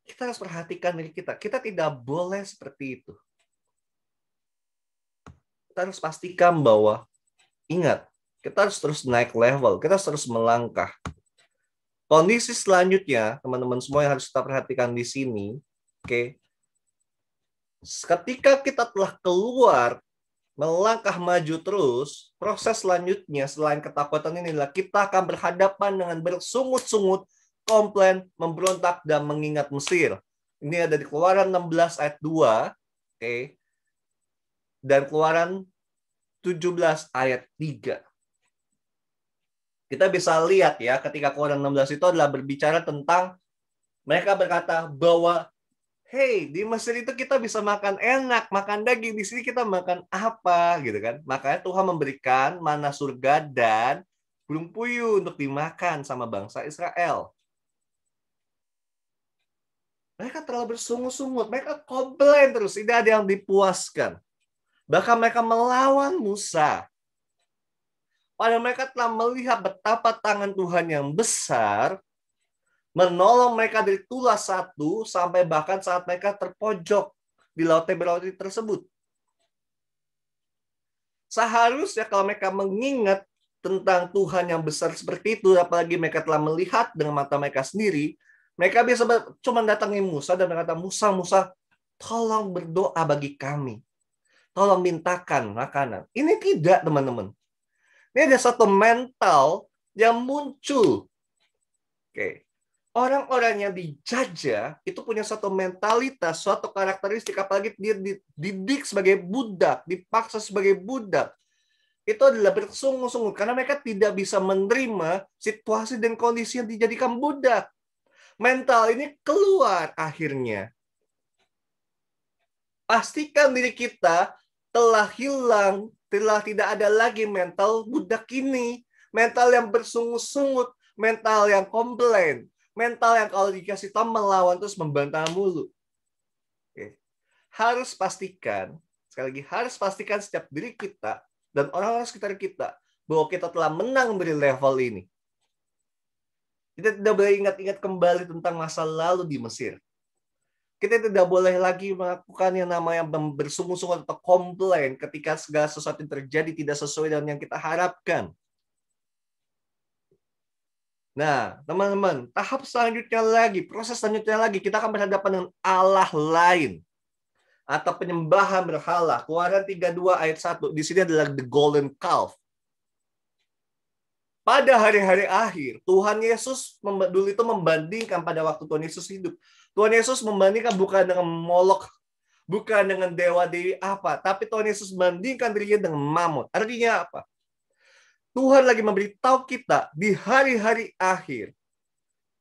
Kita harus perhatikan diri kita. Kita tidak boleh seperti itu. Kita harus pastikan bahwa, ingat, kita harus terus naik level. Kita harus terus melangkah. Kondisi selanjutnya, teman-teman semua yang harus kita perhatikan di sini, oke. Ketika kita telah keluar, melangkah maju terus, proses selanjutnya selain ketakutan ini adalah kita akan berhadapan dengan bersungut-sungut, komplain, memberontak, dan mengingat Mesir. Ini ada di Keluaran 16 ayat 2, oke. Dan Keluaran 17 ayat 3. Kita bisa lihat ya, ketika Keluaran 16 itu adalah berbicara tentang mereka berkata bahwa hey, di Mesir itu kita bisa makan enak, makan daging. Di sini kita makan apa, gitu kan? Makanya Tuhan memberikan mana surga dan burung puyuh untuk dimakan sama bangsa Israel. Mereka terlalu bersungut-sungut, mereka komplain terus, tidak ada yang dipuaskan. Bahkan mereka melawan Musa. Padahal mereka telah melihat betapa tangan Tuhan yang besar menolong mereka dari tulas satu sampai bahkan saat mereka terpojok di laut Teberauti tersebut. Seharusnya kalau mereka mengingat tentang Tuhan yang besar seperti itu, apalagi mereka telah melihat dengan mata mereka sendiri, mereka bisa cuma datangi Musa dan berkata, Musa, tolong berdoa bagi kami. Tolong mintakan makanan. Ini tidak, teman-teman. Ini ada satu mental yang muncul. Oke. Orang-orang yang dijajah itu punya suatu mentalitas, suatu karakteristik, apalagi dia dididik sebagai budak, dipaksa sebagai budak. Itu adalah bersungut-sungut karena mereka tidak bisa menerima situasi dan kondisi yang dijadikan budak. Mental ini keluar akhirnya. Pastikan diri kita telah hilang, telah tidak ada lagi mental budak ini. Mental yang bersungut-sungut, mental yang komplain. Mental yang kalau dikasih tahu melawan terus membantah mulu. Oke. Harus pastikan, sekali lagi harus pastikan setiap diri kita dan orang-orang sekitar kita bahwa kita telah menang dari level ini. Kita tidak boleh ingat-ingat kembali tentang masa lalu di Mesir. Kita tidak boleh lagi melakukan yang namanya bersungut-sungut atau komplain ketika segala sesuatu yang terjadi tidak sesuai dengan yang kita harapkan. Nah, teman-teman, tahap selanjutnya lagi, proses selanjutnya lagi, kita akan berhadapan dengan Allah lain atau penyembahan berhala. Keluaran 32 ayat 1. Di sini adalah the golden calf. Pada hari-hari akhir, Tuhan Yesus dulu itu membandingkan pada waktu Tuhan Yesus hidup. Tuhan Yesus membandingkan bukan dengan Molok, bukan dengan dewa-dewi apa, tapi Tuhan Yesus membandingkan dirinya dengan Mamon. Artinya apa? Tuhan lagi memberitahu kita di hari-hari akhir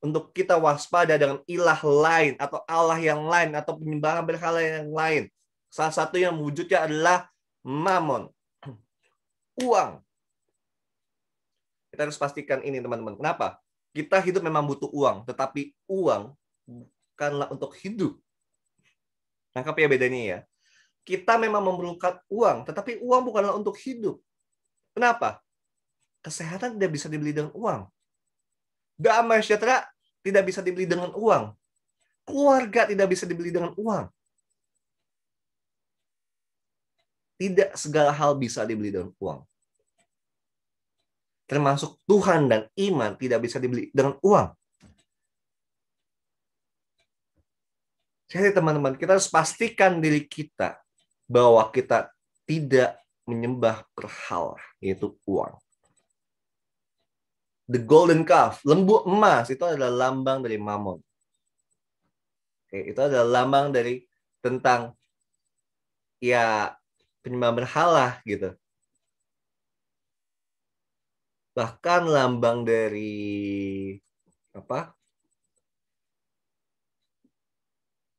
untuk kita waspada dengan ilah lain atau Allah yang lain atau penyembahan berhala yang lain. Salah satu yang wujudnya adalah Mamon, uang. Kita harus pastikan ini, teman-teman. Kenapa? Kita hidup memang butuh uang, tetapi uang bukanlah untuk hidup. Nangkap ya bedanya ya. Kita memang memerlukan uang, tetapi uang bukanlah untuk hidup. Kenapa? Kesehatan tidak bisa dibeli dengan uang. Damai sejahtera tidak bisa dibeli dengan uang. Keluarga tidak bisa dibeli dengan uang. Tidak segala hal bisa dibeli dengan uang. Termasuk Tuhan dan iman tidak bisa dibeli dengan uang. Jadi teman-teman, kita harus pastikan diri kita bahwa kita tidak menyembah berhala, yaitu uang. The golden calf, lembu emas, itu adalah lambang dari Mamon. Oke, itu adalah lambang dari tentang ya penyembah berhala gitu. Bahkan lambang dari apa?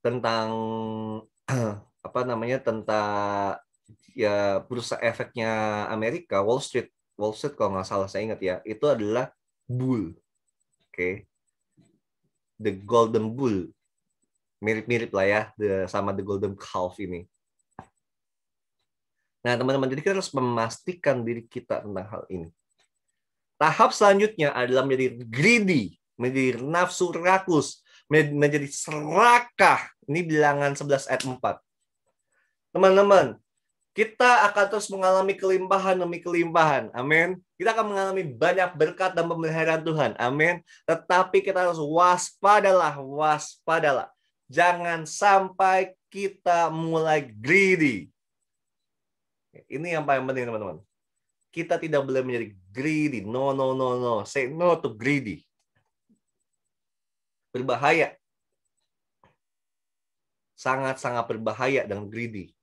Tentang apa namanya? Tentang ya bursa efeknya Amerika, Wall Street kalau nggak salah saya ingat ya, itu adalah bull. Oke. The golden bull. Mirip-mirip lah ya sama the golden calf ini. Nah, teman-teman, jadi kita harus memastikan diri kita tentang hal ini. Tahap selanjutnya adalah menjadi greedy, menjadi nafsu rakus, menjadi serakah. Ini bilangan 11 ayat 4. Teman-teman, kita akan terus mengalami kelimpahan demi kelimpahan. Amin. Kita akan mengalami banyak berkat dan pemeliharaan Tuhan. Amin. Tetapi kita harus waspadalah. Jangan sampai kita mulai greedy. Ini yang paling penting, teman-teman. Kita tidak boleh menjadi greedy. No. Say no to greedy. Berbahaya. Sangat-sangat berbahaya dengan greedy.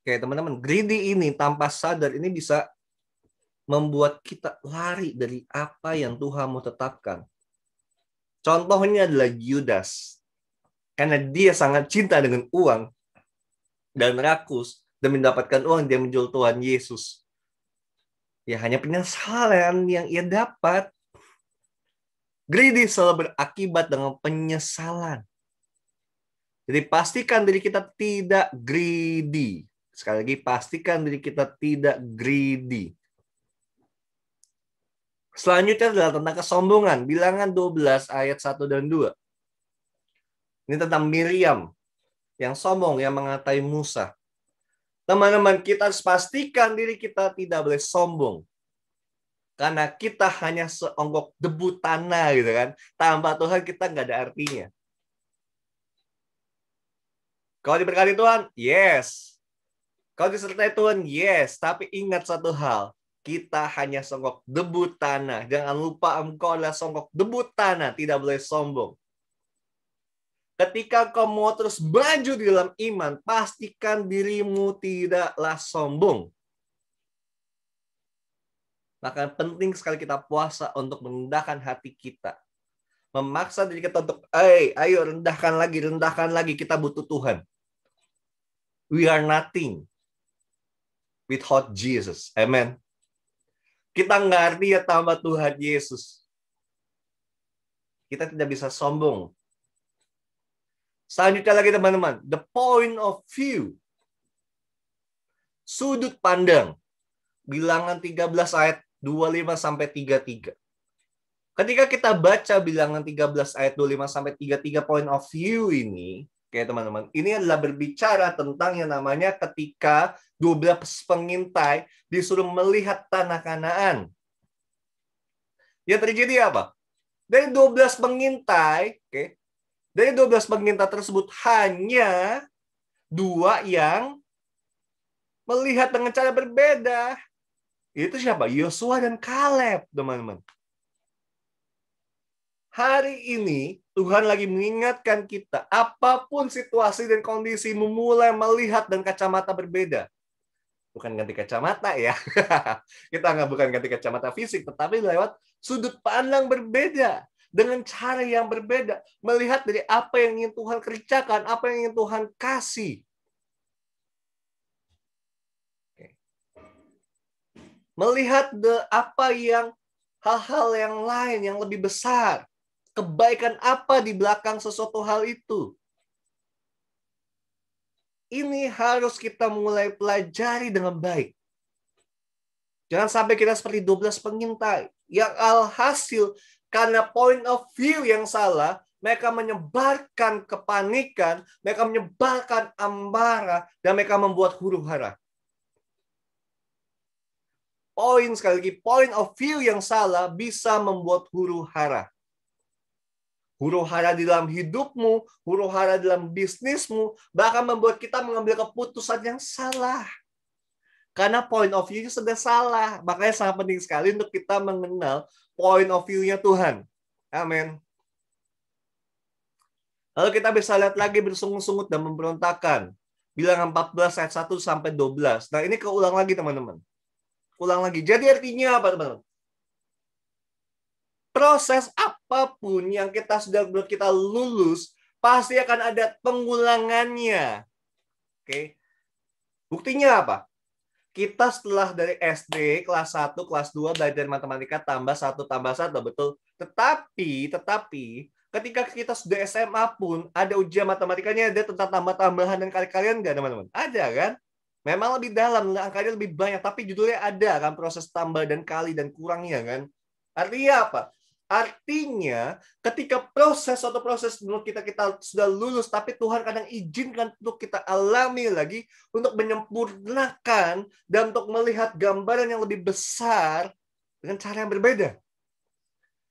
Oke, teman-teman, greedy ini tanpa sadar ini bisa membuat kita lari dari apa yang Tuhan mau tetapkan. Contohnya adalah Yudas. Karena dia sangat cinta dengan uang dan rakus dan mendapatkan uang, dia menjual Tuhan Yesus. Ya hanya penyesalan yang ia dapat. Greedy selalu berakibat dengan penyesalan. Jadi pastikan diri kita tidak greedy. Sekali lagi, pastikan diri kita tidak greedy. Selanjutnya adalah tentang kesombongan. Bilangan 12 ayat 1 dan 2. Ini tentang Miriam yang sombong, yang mengatai Musa. Teman-teman, kita harus pastikan diri kita tidak boleh sombong. Karena kita hanya seonggok debu tanah, gitu kan. Tanpa Tuhan kita nggak ada artinya. Kalau diberkati Tuhan, yes. Kalau disertai Tuhan, yes. Tapi ingat satu hal. Kita hanya songgok debu tanah. Jangan lupa engkau adalah songgok debu tanah. Tidak boleh sombong. Ketika kau mau terus maju di dalam iman, pastikan dirimu tidaklah sombong. Maka penting sekali kita puasa untuk merendahkan hati kita. Memaksa diri kita untuk, ayo rendahkan lagi. Kita butuh Tuhan. We are nothing without Jesus. Amen. Kita nggak artinya tanpa Tuhan Yesus. Kita tidak bisa sombong. Selanjutnya lagi teman-teman. The point of view. Sudut pandang. Bilangan 13 ayat 25-33. Ketika kita baca bilangan 13 ayat 25-33 point of view ini, oke teman-teman, ini adalah berbicara tentang yang namanya ketika 12 pengintai disuruh melihat tanah Kanaan. Yang terjadi apa? Dari 12 pengintai, dari 12 pengintai tersebut hanya 2 yang melihat dengan cara berbeda. Itu siapa? Yosua dan Kaleb, teman-teman. Hari ini Tuhan lagi mengingatkan kita, apapun situasi dan kondisi memulai melihat dan kacamata berbeda. Bukan ganti kacamata ya. Kita bukan ganti kacamata fisik, tetapi lewat sudut pandang berbeda. Dengan cara yang berbeda. Melihat dari apa yang ingin Tuhan kerjakan, apa yang ingin Tuhan kasih. Melihat apa yang hal-hal yang lain yang lebih besar. Kebaikan apa di belakang sesuatu hal itu. Ini harus kita mulai pelajari dengan baik. Jangan sampai kita seperti 12 pengintai. Yang alhasil, karena point of view yang salah, mereka menyebarkan kepanikan, mereka menyebarkan amarah, dan mereka membuat huru-hara. Sekali lagi, point of view yang salah bisa membuat huru-hara. Huru-hara di dalam hidupmu, huru-hara dalam bisnismu, bahkan membuat kita mengambil keputusan yang salah. Karena point of view-nya sudah salah. Makanya sangat penting sekali untuk kita mengenal point of view-nya Tuhan. Amin. Lalu kita bisa lihat lagi bersungut-sungut dan memberontakan. Bilangan 14 ayat 1 sampai 12. Nah, ini keulang lagi teman-teman. Ulang lagi. Jadi artinya apa teman-teman? Proses apapun yang kita sudah kita lulus, Pasti akan ada pengulangannya. Oke. Buktinya apa? Kita setelah dari SD kelas 1, kelas 2 belajar matematika tambah 1, betul. Tetapi ketika kita sudah SMA pun ada ujian matematikanya, ada tentang tambah-tambahan dan kali-kalian nggak, teman-teman? Ada kan? Memang lebih dalam, angkanya lebih banyak, tapi judulnya ada kan, proses tambah dan kali dan kurangnya kan. Artinya apa? Artinya ketika proses menurut kita sudah lulus, tapi Tuhan kadang izinkan untuk kita alami lagi untuk menyempurnakan dan untuk melihat gambaran yang lebih besar dengan cara yang berbeda.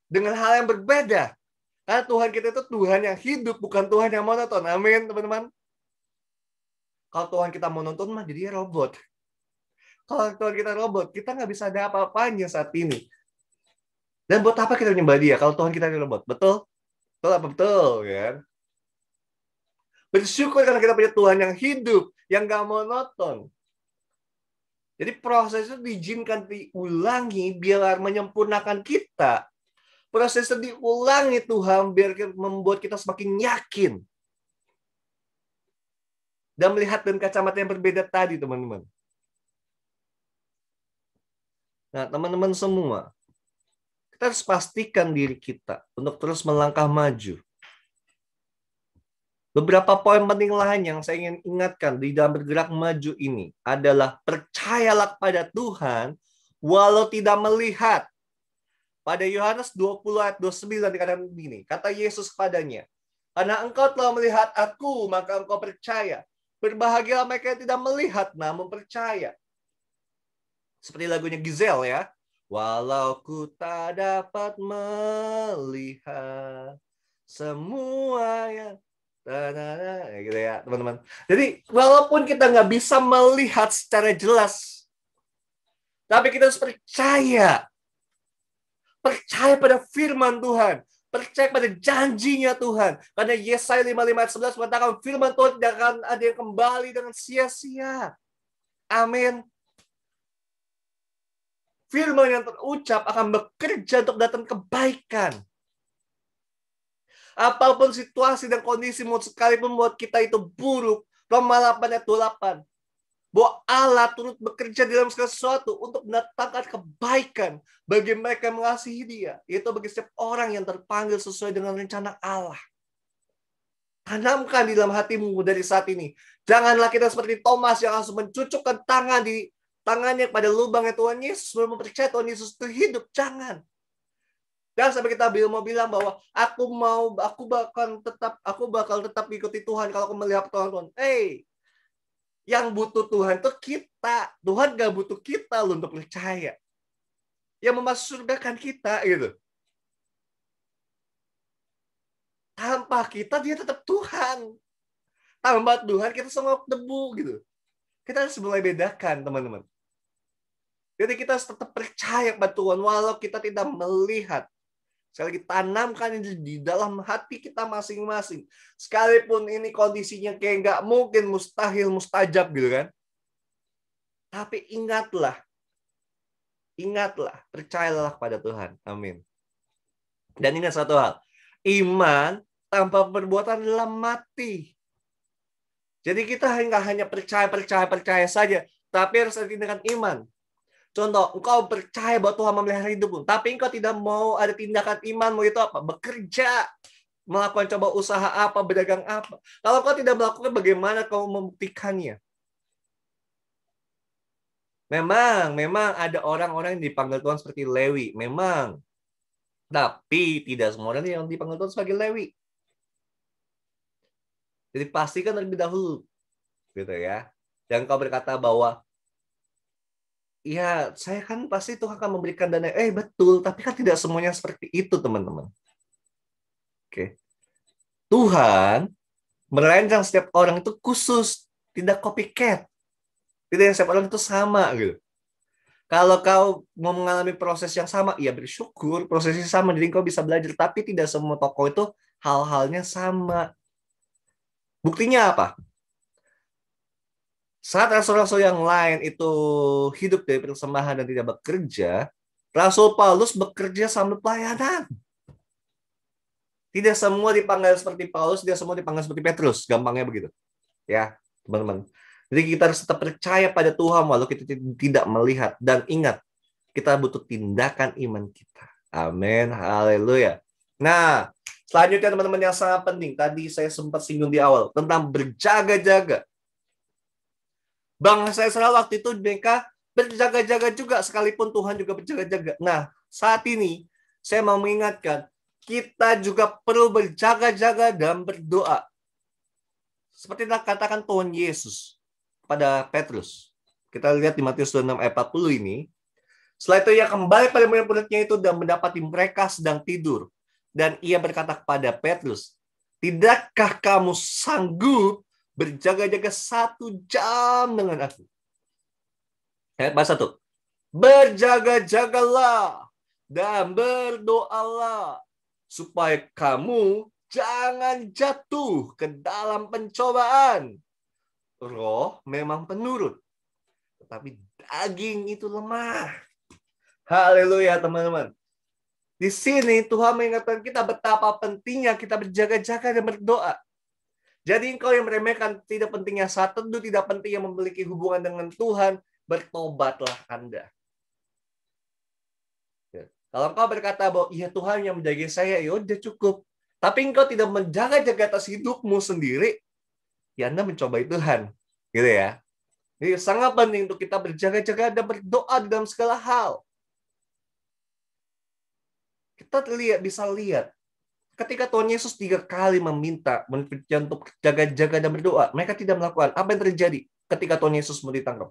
Dengan hal yang berbeda. Karena Tuhan kita itu Tuhan yang hidup, bukan Tuhan yang monoton. Amin, teman-teman. Kalau Tuhan kita monoton, mah jadinya robot. Kalau Tuhan kita robot, kita nggak bisa ada apa-apanya saat ini. Dan buat apa kita menyembah dia kalau Tuhan kita robot? Betul? Betul apa betul? Ya? Bersyukur karena kita punya Tuhan yang hidup, yang nggak monoton. Jadi proses itu diizinkan diulangi biar menyempurnakan kita. Proses itu diulangi Tuhan biar membuat kita semakin yakin. Dan melihat dengan kacamata yang berbeda tadi, teman-teman. Nah, teman-teman semua, kita harus pastikan diri kita untuk terus melangkah maju. Beberapa poin penting lain yang saya ingin ingatkan di dalam bergerak maju ini adalah percayalah pada Tuhan walau tidak melihat. Pada Yohanes 20 ayat 29 dikatakan begini, kata Yesus kepadanya, karena engkau telah melihat aku, maka engkau percaya. Berbahagialah mereka yang tidak melihat namun percaya. Seperti lagunya Giselle ya. Walau ku tak dapat melihat semua yang gitu ya teman-teman. Jadi walaupun kita nggak bisa melihat secara jelas, tapi kita harus percaya pada firman Tuhan, percaya pada janjinya Tuhan. Karena Yesaya 55 ayat 11 mengatakan firman Tuhan tidak akan ada yang kembali dengan sia-sia. Amin. Firman yang terucap akan bekerja untuk datang kebaikan. Apapun situasi dan kondisi sekalipun membuat kita itu buruk, Roma 8 ayat 28. Bahwa Allah turut bekerja dalam segala sesuatu untuk mendatangkan kebaikan bagi mereka yang mengasihi Dia. Itu bagi setiap orang yang terpanggil sesuai dengan rencana Allah. Tanamkan di dalam hatimu dari saat ini. Janganlah kita seperti Thomas yang langsung mencucukkan tangannya pada lubangnya Tuhan Yesus, sebelum percaya Tuhan Yesus itu hidup. Jangan sampai kita mau bilang bahwa aku bakal tetap ikuti Tuhan kalau aku melihat Tuhan. Yang butuh Tuhan itu kita. Tuhan gak butuh kita loh untuk percaya. Yang memasukkan kita gitu. Tanpa kita dia tetap Tuhan. Tanpa Tuhan kita semua debu gitu. Kita harus mulai bedakan teman-teman. Jadi kita harus tetap percaya pada Tuhan walau kita tidak melihat. Sekali lagi tanamkan ini di dalam hati kita masing-masing. Sekalipun ini kondisinya kayak nggak mungkin, mustahil, mustajab gitu kan. Tapi ingatlah, percayalah pada Tuhan. Amin. Dan ingat satu hal, iman tanpa perbuatan adalah mati. Jadi kita nggak hanya percaya saja, tapi harus ada tindakan iman. Contoh, engkau percaya bahwa Tuhan memelihara hidupmu, tapi engkau tidak mau ada tindakan imanmu itu apa? Bekerja, melakukan coba usaha apa, berdagang apa. Kalau engkau tidak melakukan, bagaimana kau membuktikannya? Memang ada orang-orang yang dipanggil Tuhan seperti Lewi, memang. Tapi tidak semua orang yang dipanggil Tuhan sebagai Lewi. Jadi pastikan terlebih dahulu, gitu ya. Dan kau berkata bahwa ya, saya kan pasti Tuhan akan memberikan dana. Betul, tapi kan tidak semuanya seperti itu, teman-teman. Oke. Tuhan merancang setiap orang itu khusus, tidak copycat. Tidak yang setiap orang itu sama, gitu. Kalau kau mau mengalami proses yang sama, ya bersyukur, prosesnya sama, jadi kau bisa belajar. Tapi tidak semua tokoh itu hal-halnya sama. Buktinya apa? Saat rasul-rasul yang lain itu hidup dari persembahan dan tidak bekerja, Rasul Paulus bekerja sambil pelayanan. Tidak semua dipanggil seperti Paulus, tidak semua dipanggil seperti Petrus. Gampangnya begitu. Ya, teman-teman. Jadi kita harus tetap percaya pada Tuhan walau kita tidak melihat. Dan ingat, kita butuh tindakan iman kita. Amin. Haleluya. Nah, selanjutnya teman-teman yang sangat penting. Tadi saya sempat singgung di awal tentang berjaga-jaga. Bangsa Israel waktu itu mereka berjaga-jaga juga, sekalipun Tuhan juga berjaga-jaga. Nah, saat ini saya mau mengingatkan, kita juga perlu berjaga-jaga dan berdoa. Seperti katakan Tuhan Yesus pada Petrus. Kita lihat di Matius 26 ayat 40 ini. Setelah itu ia kembali pada murid-muridnya itu dan mendapati mereka sedang tidur. Dan ia berkata kepada Petrus, tidakkah kamu sanggup berjaga-jaga 1 jam dengan aku? Ayat 1. Berjaga-jagalah dan berdoalah supaya kamu jangan jatuh ke dalam pencobaan. Roh memang penurut, tetapi daging itu lemah. Haleluya, teman-teman. Di sini Tuhan mengingatkan kita betapa pentingnya kita berjaga-jaga dan berdoa. Jadi engkau yang meremehkan tidak pentingnya saat teduh, tidak pentingnya memiliki hubungan dengan Tuhan, bertobatlah Anda. Kalau engkau berkata bahwa iya Tuhan yang menjaga saya, ya udah cukup. Tapi engkau tidak menjaga-jaga atas hidupmu sendiri, ya Anda mencobai Tuhan. Gitu ya. Jadi sangat penting untuk kita berjaga-jaga dan berdoa dalam segala hal. Kita bisa lihat ketika Tuhan Yesus 3 kali meminta untuk jaga-jaga dan berdoa, mereka tidak melakukan. Apa yang terjadi ketika Tuhan Yesus mau ditangkap?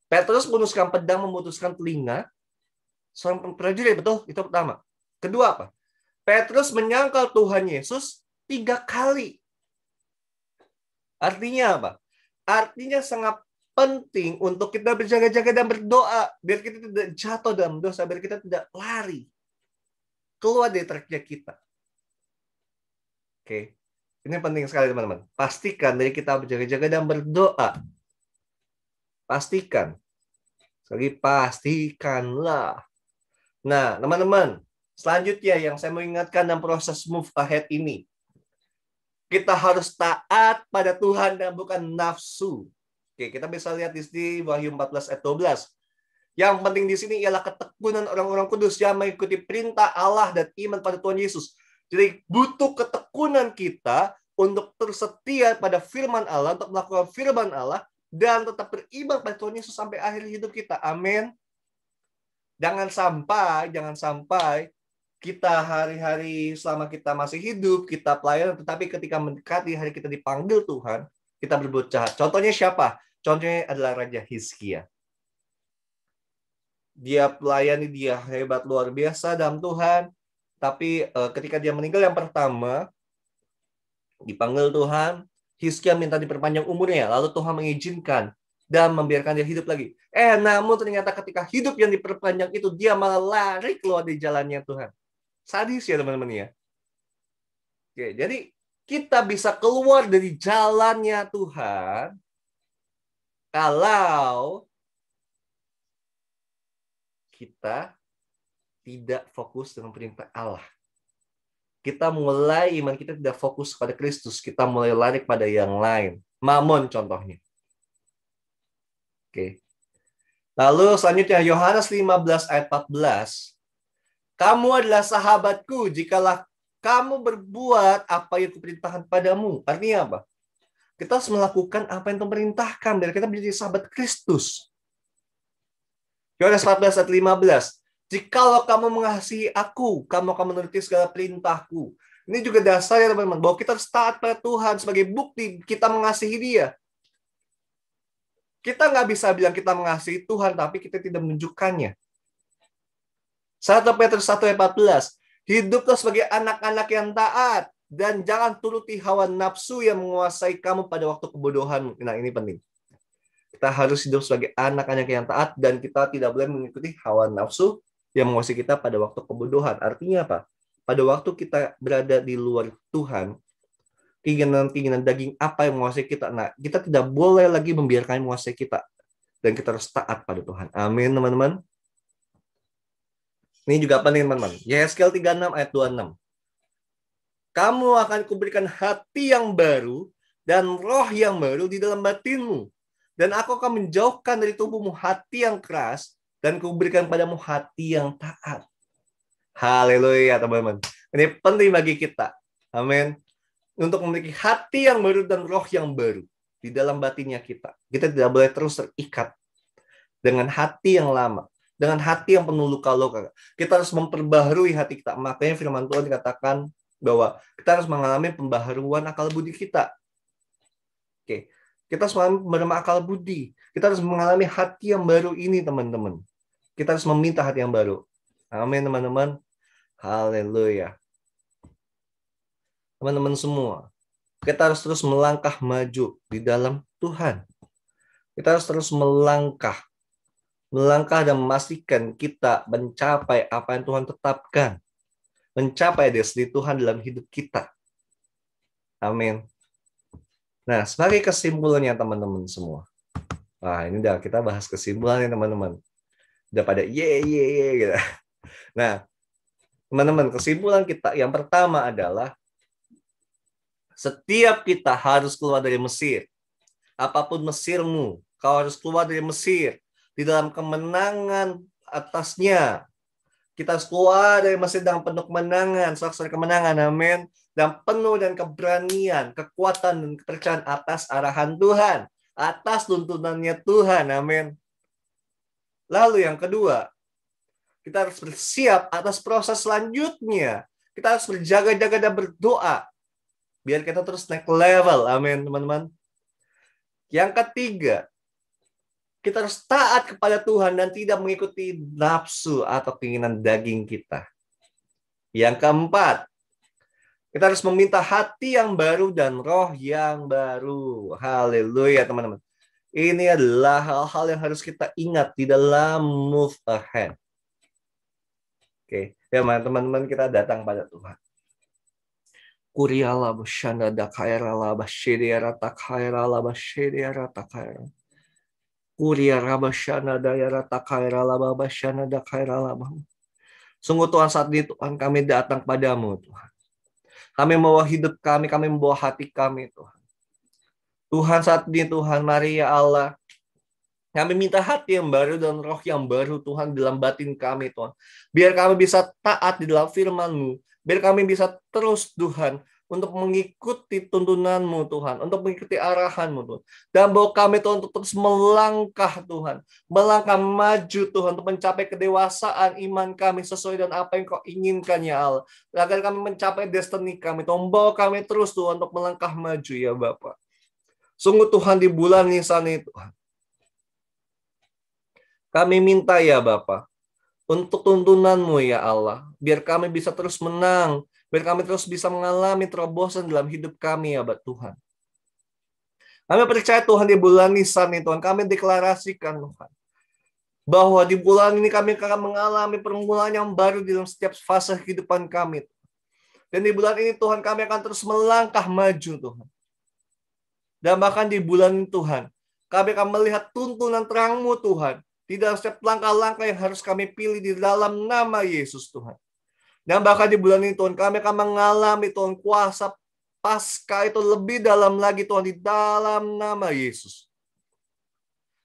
Petrus menusukkan pedang, memutuskan telinga seorang prajurit, betul? Itu pertama. Kedua apa? Petrus menyangkal Tuhan Yesus 3 kali. Artinya apa? Artinya sangat penting untuk kita berjaga-jaga dan berdoa biar kita tidak jatuh dalam dosa, biar kita tidak lari keluar dari tracknya kita. Oke. Ini penting sekali teman-teman. Pastikan dari kita berjaga-jaga dan berdoa. Pastikan. Sekali pastikanlah. Nah, teman-teman, selanjutnya yang saya mau ingatkan dalam proses move ahead ini, kita harus taat pada Tuhan dan bukan nafsu. Oke, kita bisa lihat di sini Wahyu 14 ayat 12. Yang penting di sini ialah ketekunan orang-orang kudus yang mengikuti perintah Allah dan iman pada Tuhan Yesus. Jadi butuh ketekunan kita untuk terus setia pada firman Allah, untuk melakukan firman Allah, dan tetap beriman pada Tuhan Yesus sampai akhir hidup kita. Amin. Jangan sampai kita hari-hari selama kita masih hidup, kita pelayanan, tetapi ketika mendekati hari kita dipanggil Tuhan, kita berbuat jahat. Contohnya siapa? Contohnya adalah Raja Hizkia. Dia pelayani, dia hebat luar biasa dalam Tuhan, tapi ketika dia meninggal yang pertama, dipanggil Tuhan, Hizkia minta diperpanjang umurnya, lalu Tuhan mengizinkan dan membiarkan dia hidup lagi. Namun ternyata ketika hidup yang diperpanjang itu, dia malah lari keluar dari jalannya Tuhan. Sadis ya teman-teman ya. Oke, jadi kita bisa keluar dari jalannya Tuhan kalau kita tidak fokus dengan perintah Allah. Kita mulai iman kita tidak fokus pada Kristus, kita mulai lari pada yang lain. Mamon contohnya. Oke. Lalu selanjutnya Yohanes 15 ayat 14. Kamu adalah sahabatku jikalau kamu berbuat apa yang kuperintahkan padamu. Artinya apa? Kita harus melakukan apa yang Tuhan perintahkan biar kita menjadi sahabat Kristus. Yohanes 14 ayat 15. Jikalau kamu mengasihi aku, kamu akan menuruti segala perintahku. Ini juga dasarnya teman-teman, bahwa kita harus taat pada Tuhan sebagai bukti kita mengasihi Dia. Kita nggak bisa bilang kita mengasihi Tuhan, tapi kita tidak menunjukkannya. 1 Petrus 1 ayat 14. Hiduplah sebagai anak-anak yang taat, dan jangan turuti hawa nafsu yang menguasai kamu pada waktu kebodohan. Nah, ini penting. Kita harus hidup sebagai anak-anak yang taat, dan kita tidak boleh mengikuti hawa nafsu yang menguasai kita pada waktu kebodohan. Artinya apa? Pada waktu kita berada di luar Tuhan, keinginan-keinginan daging apa yang menguasai kita. Nah, kita tidak boleh lagi membiarkan menguasai kita. Dan kita harus taat pada Tuhan. Amin, teman-teman. Ini juga penting, teman-teman. Yeskel 36 ayat 26. Kamu akan kuberikan hati yang baru dan roh yang baru di dalam batinmu. Dan aku akan menjauhkan dari tubuhmu hati yang keras dan kuberikan padamu hati yang taat. Haleluya, teman-teman. Ini penting bagi kita. Amin. Untuk memiliki hati yang baru dan roh yang baru di dalam batinnya kita. Kita tidak boleh terus terikat dengan hati yang lama, dengan hati yang penuh luka-luka. Kita harus memperbaharui hati kita. Makanya firman Tuhan dikatakan bahwa kita harus mengalami pembaharuan akal budi kita. Oke. Kita harus mengalami akal budi. Kita harus mengalami hati yang baru ini, teman-teman. Kita harus meminta hati yang baru. Amin, teman-teman. Haleluya. Teman-teman semua, kita harus terus melangkah maju di dalam Tuhan. Kita harus terus melangkah dan memastikan kita mencapai apa yang Tuhan tetapkan. Mencapai destiny Tuhan dalam hidup kita. Amin. Nah, sebagai kesimpulannya teman-teman semua. Nah, ini udah kita bahas kesimpulannya teman-teman. Udah pada ye gitu. Nah, teman-teman, kesimpulan kita yang pertama adalah setiap kita harus keluar dari Mesir. Apapun Mesirmu, kau harus keluar dari Mesir. Di dalam kemenangan atasnya. Kita harus keluar dari Mesir dengan penuh kemenangan. Saudara kemenangan, amin. Dan penuh dan keberanian, kekuatan dan kepercayaan atas arahan Tuhan. Atas tuntunannya Tuhan, amin. Lalu yang kedua, kita harus bersiap atas proses selanjutnya. Kita harus berjaga-jaga dan berdoa. Biar kita terus naik level. Amin, teman-teman. Yang ketiga, kita harus taat kepada Tuhan dan tidak mengikuti nafsu atau keinginan daging kita. Yang keempat, kita harus meminta hati yang baru dan roh yang baru. Haleluya, teman-teman. Ini adalah hal-hal yang harus kita ingat di dalam move ahead. Oke, ya teman-teman, kita datang pada Tuhan. Kuriala bashana dakaira la bashiriara takaira la bashiriara takaira. Kuriara bashana dayara takaira la bashana dakaira la. Sungguh Tuhan, saat ini Tuhan kami datang padamu Tuhan. Kami membawa hidup kami membawa hati kami Tuhan. Tuhan, saat ini Tuhan, mari ya Allah, kami minta hati yang baru dan roh yang baru Tuhan dalam batin kami Tuhan. Biar kami bisa taat di dalam firman-Mu. Biar kami bisa terus Tuhan untuk mengikuti tuntunan-Mu Tuhan. Untuk mengikuti arahan-Mu Tuhan. Dan bawa kami Tuhan untuk terus melangkah Tuhan. Melangkah maju Tuhan untuk mencapai kedewasaan iman kami sesuai dengan apa yang Kau inginkan ya Allah. Agar kami mencapai destiny kami Tuhan. Bawa kami terus Tuhan untuk melangkah maju ya Bapa. Sungguh Tuhan di bulan Nisan itu, kami minta ya Bapa, untuk tuntunan-Mu ya Allah, biar kami bisa terus menang, biar kami terus bisa mengalami terobosan dalam hidup kami ya Tuhan. Kami percaya Tuhan di bulan Nisan ini Tuhan, kami deklarasikan Tuhan, bahwa di bulan ini kami akan mengalami permulaan yang baru di dalam setiap fase kehidupan kami. Dan di bulan ini Tuhan, kami akan terus melangkah maju Tuhan. Dan bahkan di bulan ini Tuhan, kami akan melihat tuntunan terang-Mu Tuhan, di dalam setiap langkah-langkah yang harus kami pilih di dalam nama Yesus Tuhan. Dan bahkan di bulan ini Tuhan, kami akan mengalami Tuhan kuasa Paskah itu lebih dalam lagi Tuhan di dalam nama Yesus.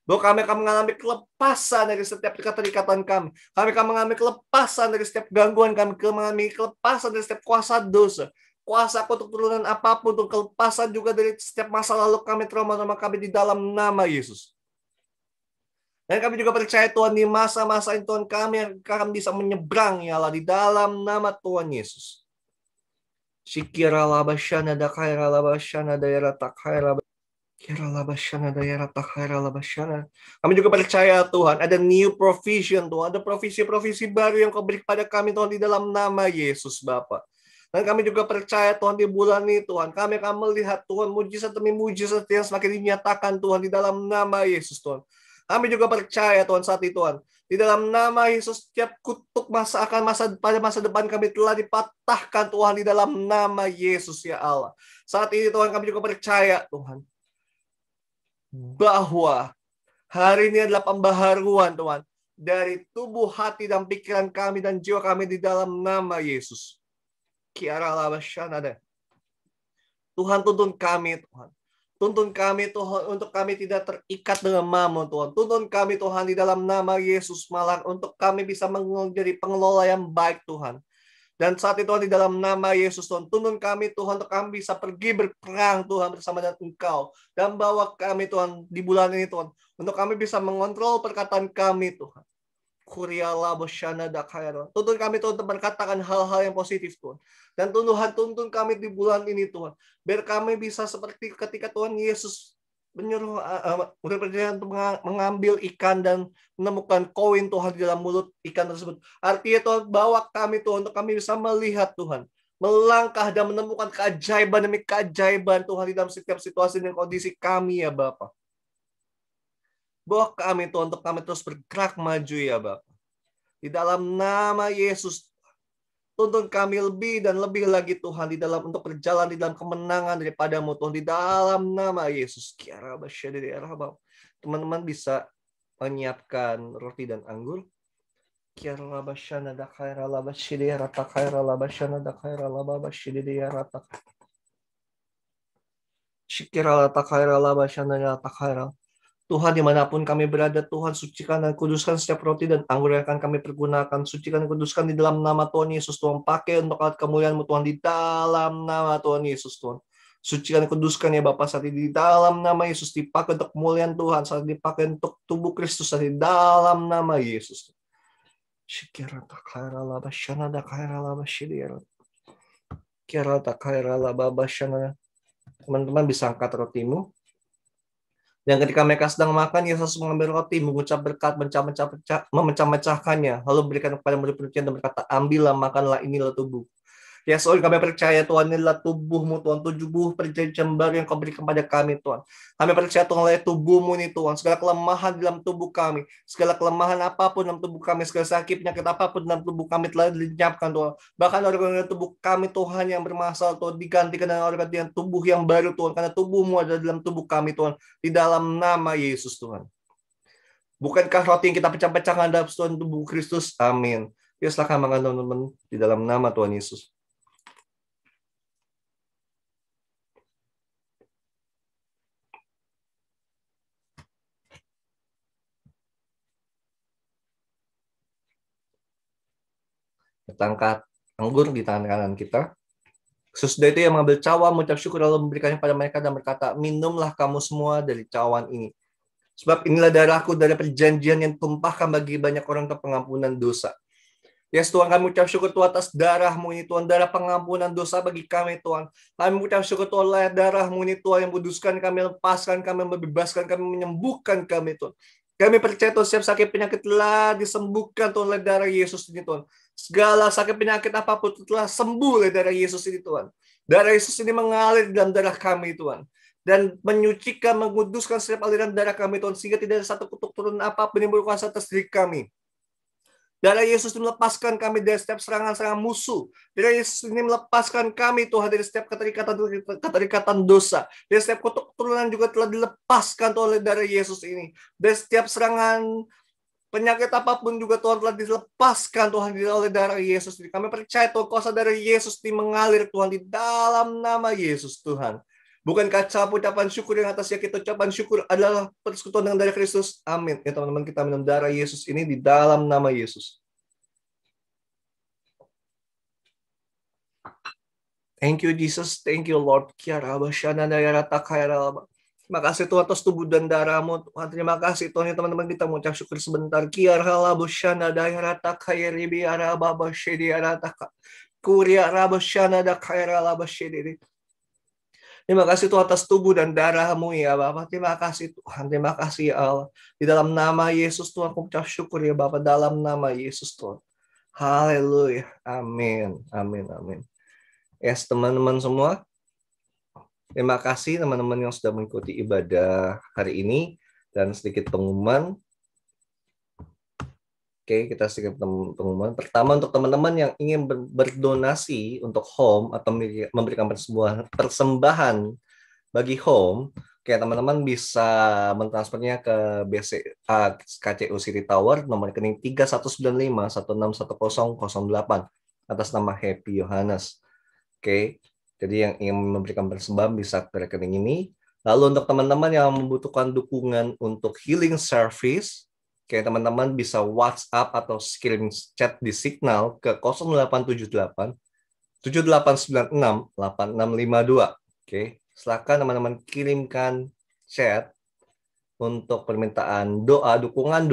Bahwa kami akan mengalami kelepasan dari setiap keterikatan kami. Kami akan mengalami kelepasan dari setiap gangguan kami. Kami mengalami kelepasan dari setiap kuasa dosa. Kuasa untuk turunan apapun. Untuk kelepasan juga dari setiap masa lalu kami, trauma-trauma kami di dalam nama Yesus. Dan kami juga percaya Tuhan di masa-masa ini Tuhan kami akan bisa menyeberang ya Allah di dalam nama Tuhan Yesus. Shikira labashana dakaira labashana daerah takaira kira labashana daerah takaira labashana. Kami juga percaya Tuhan ada new provision Tuhan, ada provisi-provisi baru yang Kau beri kepada kami Tuhan di dalam nama Yesus Bapa. Dan kami juga percaya Tuhan di bulan ini Tuhan kami akan melihat Tuhan mujizat demi mujizat yang semakin dinyatakan Tuhan di dalam nama Yesus Tuhan. Kami juga percaya Tuhan saat itu Tuhan. Di dalam nama Yesus setiap kutuk pada masa depan kami telah dipatahkan Tuhan di dalam nama Yesus ya Allah. Saat ini Tuhan kami juga percaya Tuhan. Bahwa hari ini adalah pembaharuan Tuhan. Dari tubuh, hati, dan pikiran kami dan jiwa kami di dalam nama Yesus. Tuhan, tuntun kami, Tuhan. Tuntun kami, Tuhan, untuk kami tidak terikat dengan mamon, Tuhan. Tuntun kami, Tuhan, di dalam nama Yesus, malah untuk kami bisa menjadi pengelola yang baik, Tuhan. Dan saat itu, Tuhan, di dalam nama Yesus, Tuhan, tuntun kami, Tuhan, untuk kami bisa pergi berperang, Tuhan, bersama dengan Engkau. Dan bawa kami, Tuhan, di bulan ini, Tuhan, untuk kami bisa mengontrol perkataan kami, Tuhan. Tuntun kami, Tuhan, untuk berkatakan hal-hal yang positif, Tuhan. Dan Tuhan, tuntun kami di bulan ini, Tuhan. Biar kami bisa seperti ketika Tuhan Yesus menyuruh murid untuk mengambil ikan dan menemukan koin, Tuhan, di dalam mulut ikan tersebut. Artinya, Tuhan, bawa kami, Tuhan, untuk kami bisa melihat, Tuhan. Melangkah dan menemukan keajaiban demi keajaiban, Tuhan, di dalam setiap situasi dan kondisi kami, ya Bapa. Bawa kami, Tuhan, untuk kami terus bergerak maju, ya Bapak. Di dalam nama Yesus, tuntun kami lebih dan lebih lagi, Tuhan, di dalam untuk berjalan di dalam kemenangan daripada-Mu, Tuhan, di dalam nama Yesus. Teman-teman bisa menyiapkan roti dan anggur. Tuhan, dimanapun kami berada, Tuhan, sucikan dan kuduskan setiap roti dan anggur yang akan kami pergunakan. Sucikan dan kuduskan di dalam nama Tuhan Yesus, Tuhan. Pakai untuk alat kemuliaan-Mu, Tuhan, di dalam nama Tuhan Yesus, Tuhan. Sucikan dan kuduskan, ya Bapak, saat ini di dalam nama Yesus. Dipakai untuk kemuliaan Tuhan, saat ini dipakai untuk tubuh Kristus, saat ini di dalam nama Yesus. Teman-teman bisa angkat rotimu. Dan ketika mereka sedang makan, Yesus mengambil roti, mengucap berkat, memecah-mecahkannya, lalu berikan kepada murid-muridnya dan berkata, ambillah, makanlah, inilah tubuh. Ya, soalnya kami percaya, Tuhan, inilah tubuh-Mu, Tuhan, tubuh perjanjian baru yang Kau berikan kepada kami, Tuhan. Kami percaya, Tuhan, oleh tubuh-Mu ini, Tuhan, segala kelemahan dalam tubuh kami, segala kelemahan apapun dalam tubuh kami, segala sakit, penyakit apapun dalam tubuh kami telah dilenyapkan, Tuhan. Bahkan organ tubuh kami, Tuhan, yang bermasalah, Tuhan, digantikan dengan organ tubuh yang baru, Tuhan, karena tubuh-Mu ada dalam tubuh kami, Tuhan, di dalam nama Yesus, Tuhan. Bukankah roti yang kita pecah-pecahkan dalam Tuhan tubuh Kristus? Amin. Ya, silakan makan, teman-teman, di dalam nama Tuhan Yesus. Kita angkat anggur di tangan kanan kita. Sesudah itu, yang mengambil cawan, mengucap syukur, lalu memberikannya pada mereka dan berkata, minumlah kamu semua dari cawan ini. Sebab inilah darahku dari perjanjian yang tumpahkan bagi banyak orang untuk pengampunan dosa. Yes, Tuhan, kami ucap syukur, Tuhan, atas darah-Mu ini, Tuhan, darah pengampunan dosa bagi kami, Tuhan. Kami ucap syukur, Tuhan, oleh darah-Mu ini, Tuhan, yang kuduskan kami, lepaskan kami, membebaskan kami, menyembuhkan kami, Tuhan. Kami percaya, Tuhan, setiap sakit penyakit telah disembuhkan, Tuhan, oleh darah Yesus ini, Tuhan. Segala sakit penyakit apapun telah sembuh oleh darah Yesus ini, Tuhan. Darah Yesus ini mengalir dalam darah kami, Tuhan. Dan menyucikan, menguduskan setiap aliran darah kami, Tuhan. Sehingga tidak ada satu kutuk turun apapun yang berkuasa atas diri kami. Darah Yesus ini melepaskan kami dari setiap serangan-serangan musuh. Darah Yesus ini melepaskan kami, Tuhan, dari setiap keterikatan dosa. Dari setiap kutuk turunan juga telah dilepaskan, Tuhan, oleh darah Yesus ini. Dari setiap serangan penyakit apapun juga, Tuhan, telah dilepaskan, Tuhan, oleh darah Yesus ini. Kami percaya, Tuhan, kuasa darah Yesus ini mengalir, Tuhan, di dalam nama Yesus, Tuhan. Bukankah ucapan syukur yang atasnya kita ucapan syukur adalah persekutuan dengan darah Kristus? Amin. Ya, teman-teman, kita minum darah Yesus ini di dalam nama Yesus. Thank you, Jesus. Thank you, Lord. Terima kasih, Tuhan, atas tubuh dan darah-Mu, Tuhan. Terima kasih, Tuhan, ya, teman-teman, kita mengucap syukur sebentar. Terima kasih, Tuhan, atas tubuh dan darah-Mu, ya Bapak. Terima kasih, Tuhan. Terima kasih, ya Allah. Di dalam nama Yesus, Tuhan, aku ucap syukur, ya Bapak. Dalam nama Yesus, Tuhan. Haleluya. Amin. Amin. Amin. Yes, teman-teman semua. Terima kasih, teman-teman yang sudah mengikuti ibadah hari ini. Dan sedikit pengumuman. Oke, kita sedikit pengumuman. Pertama, untuk teman-teman yang ingin berdonasi untuk home atau memberikan persembahan bagi home, oke, teman-teman bisa mentransfernya ke BCA KCU City Tower, nomor rekening 3195161008 atas nama Happy Yohanes. Oke, jadi yang ingin memberikan persembahan bisa ke rekening ini. Lalu untuk teman-teman yang membutuhkan dukungan untuk healing service, oke, teman-teman bisa WhatsApp atau kirim chat di Signal ke 0878 7896 8652. Oke, silakan teman-teman kirimkan chat untuk permintaan doa, dukungan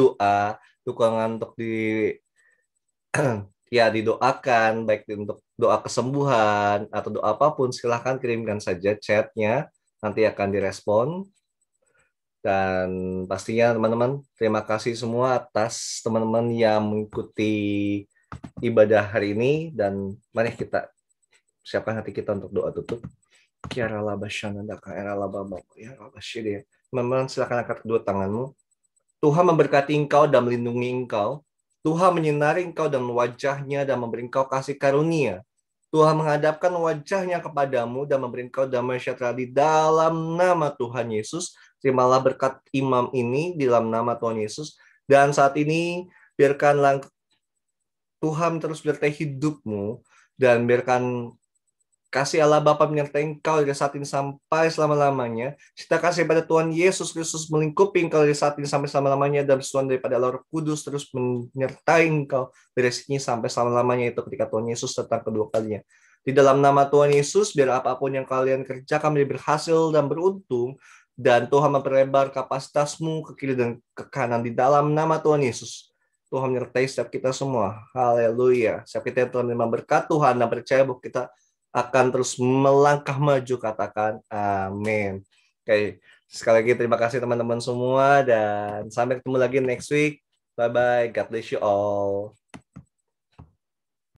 untuk ya didoakan, baik untuk doa kesembuhan atau doa apapun, silahkan kirimkan saja chatnya, nanti akan direspon. Dan pastinya teman-teman, terima kasih semua atas teman-teman yang mengikuti ibadah hari ini, dan mari kita siapkan hati kita untuk doa tutup. Ya Allah basyanandaka, ya Allah babak, ya Allah basyir. Teman-teman silakan angkat kedua tanganmu. Tuhan memberkati engkau dan melindungi engkau. Tuhan menyinari engkau dan wajahnya dan memberi engkau kasih karunia. Tuhan menghadapkan wajahnya kepadamu dan memberi engkau damai sejahtera di dalam nama Tuhan Yesus. Terimalah berkat imam ini di dalam nama Tuhan Yesus. Dan saat ini biarkanlah Tuhan terus menyertai hidupmu dan biarkan kasih Allah Bapa menyertai engkau dari saat ini sampai selama-lamanya. Kita kasih pada Tuhan Yesus Kristus melingkupi engkau dari saat ini sampai selama-lamanya, dan persetujuan daripada Allah Roh Kudus terus menyertai engkau dari sini sampai selama-lamanya, itu ketika Tuhan Yesus datang kedua kalinya. Di dalam nama Tuhan Yesus, biar apapun yang kalian kerjakan menjadi berhasil dan beruntung, dan Tuhan memperlebar kapasitasmu ke kiri dan ke kanan di dalam nama Tuhan Yesus. Tuhan menyertai setiap kita semua. Haleluya. Setiap kita yang telah menerima berkat Tuhan dan percaya bahwa kita akan terus melangkah maju, katakan amin. Oke, sekali lagi terima kasih teman-teman semua, dan sampai ketemu lagi next week. Bye-bye. God bless you all.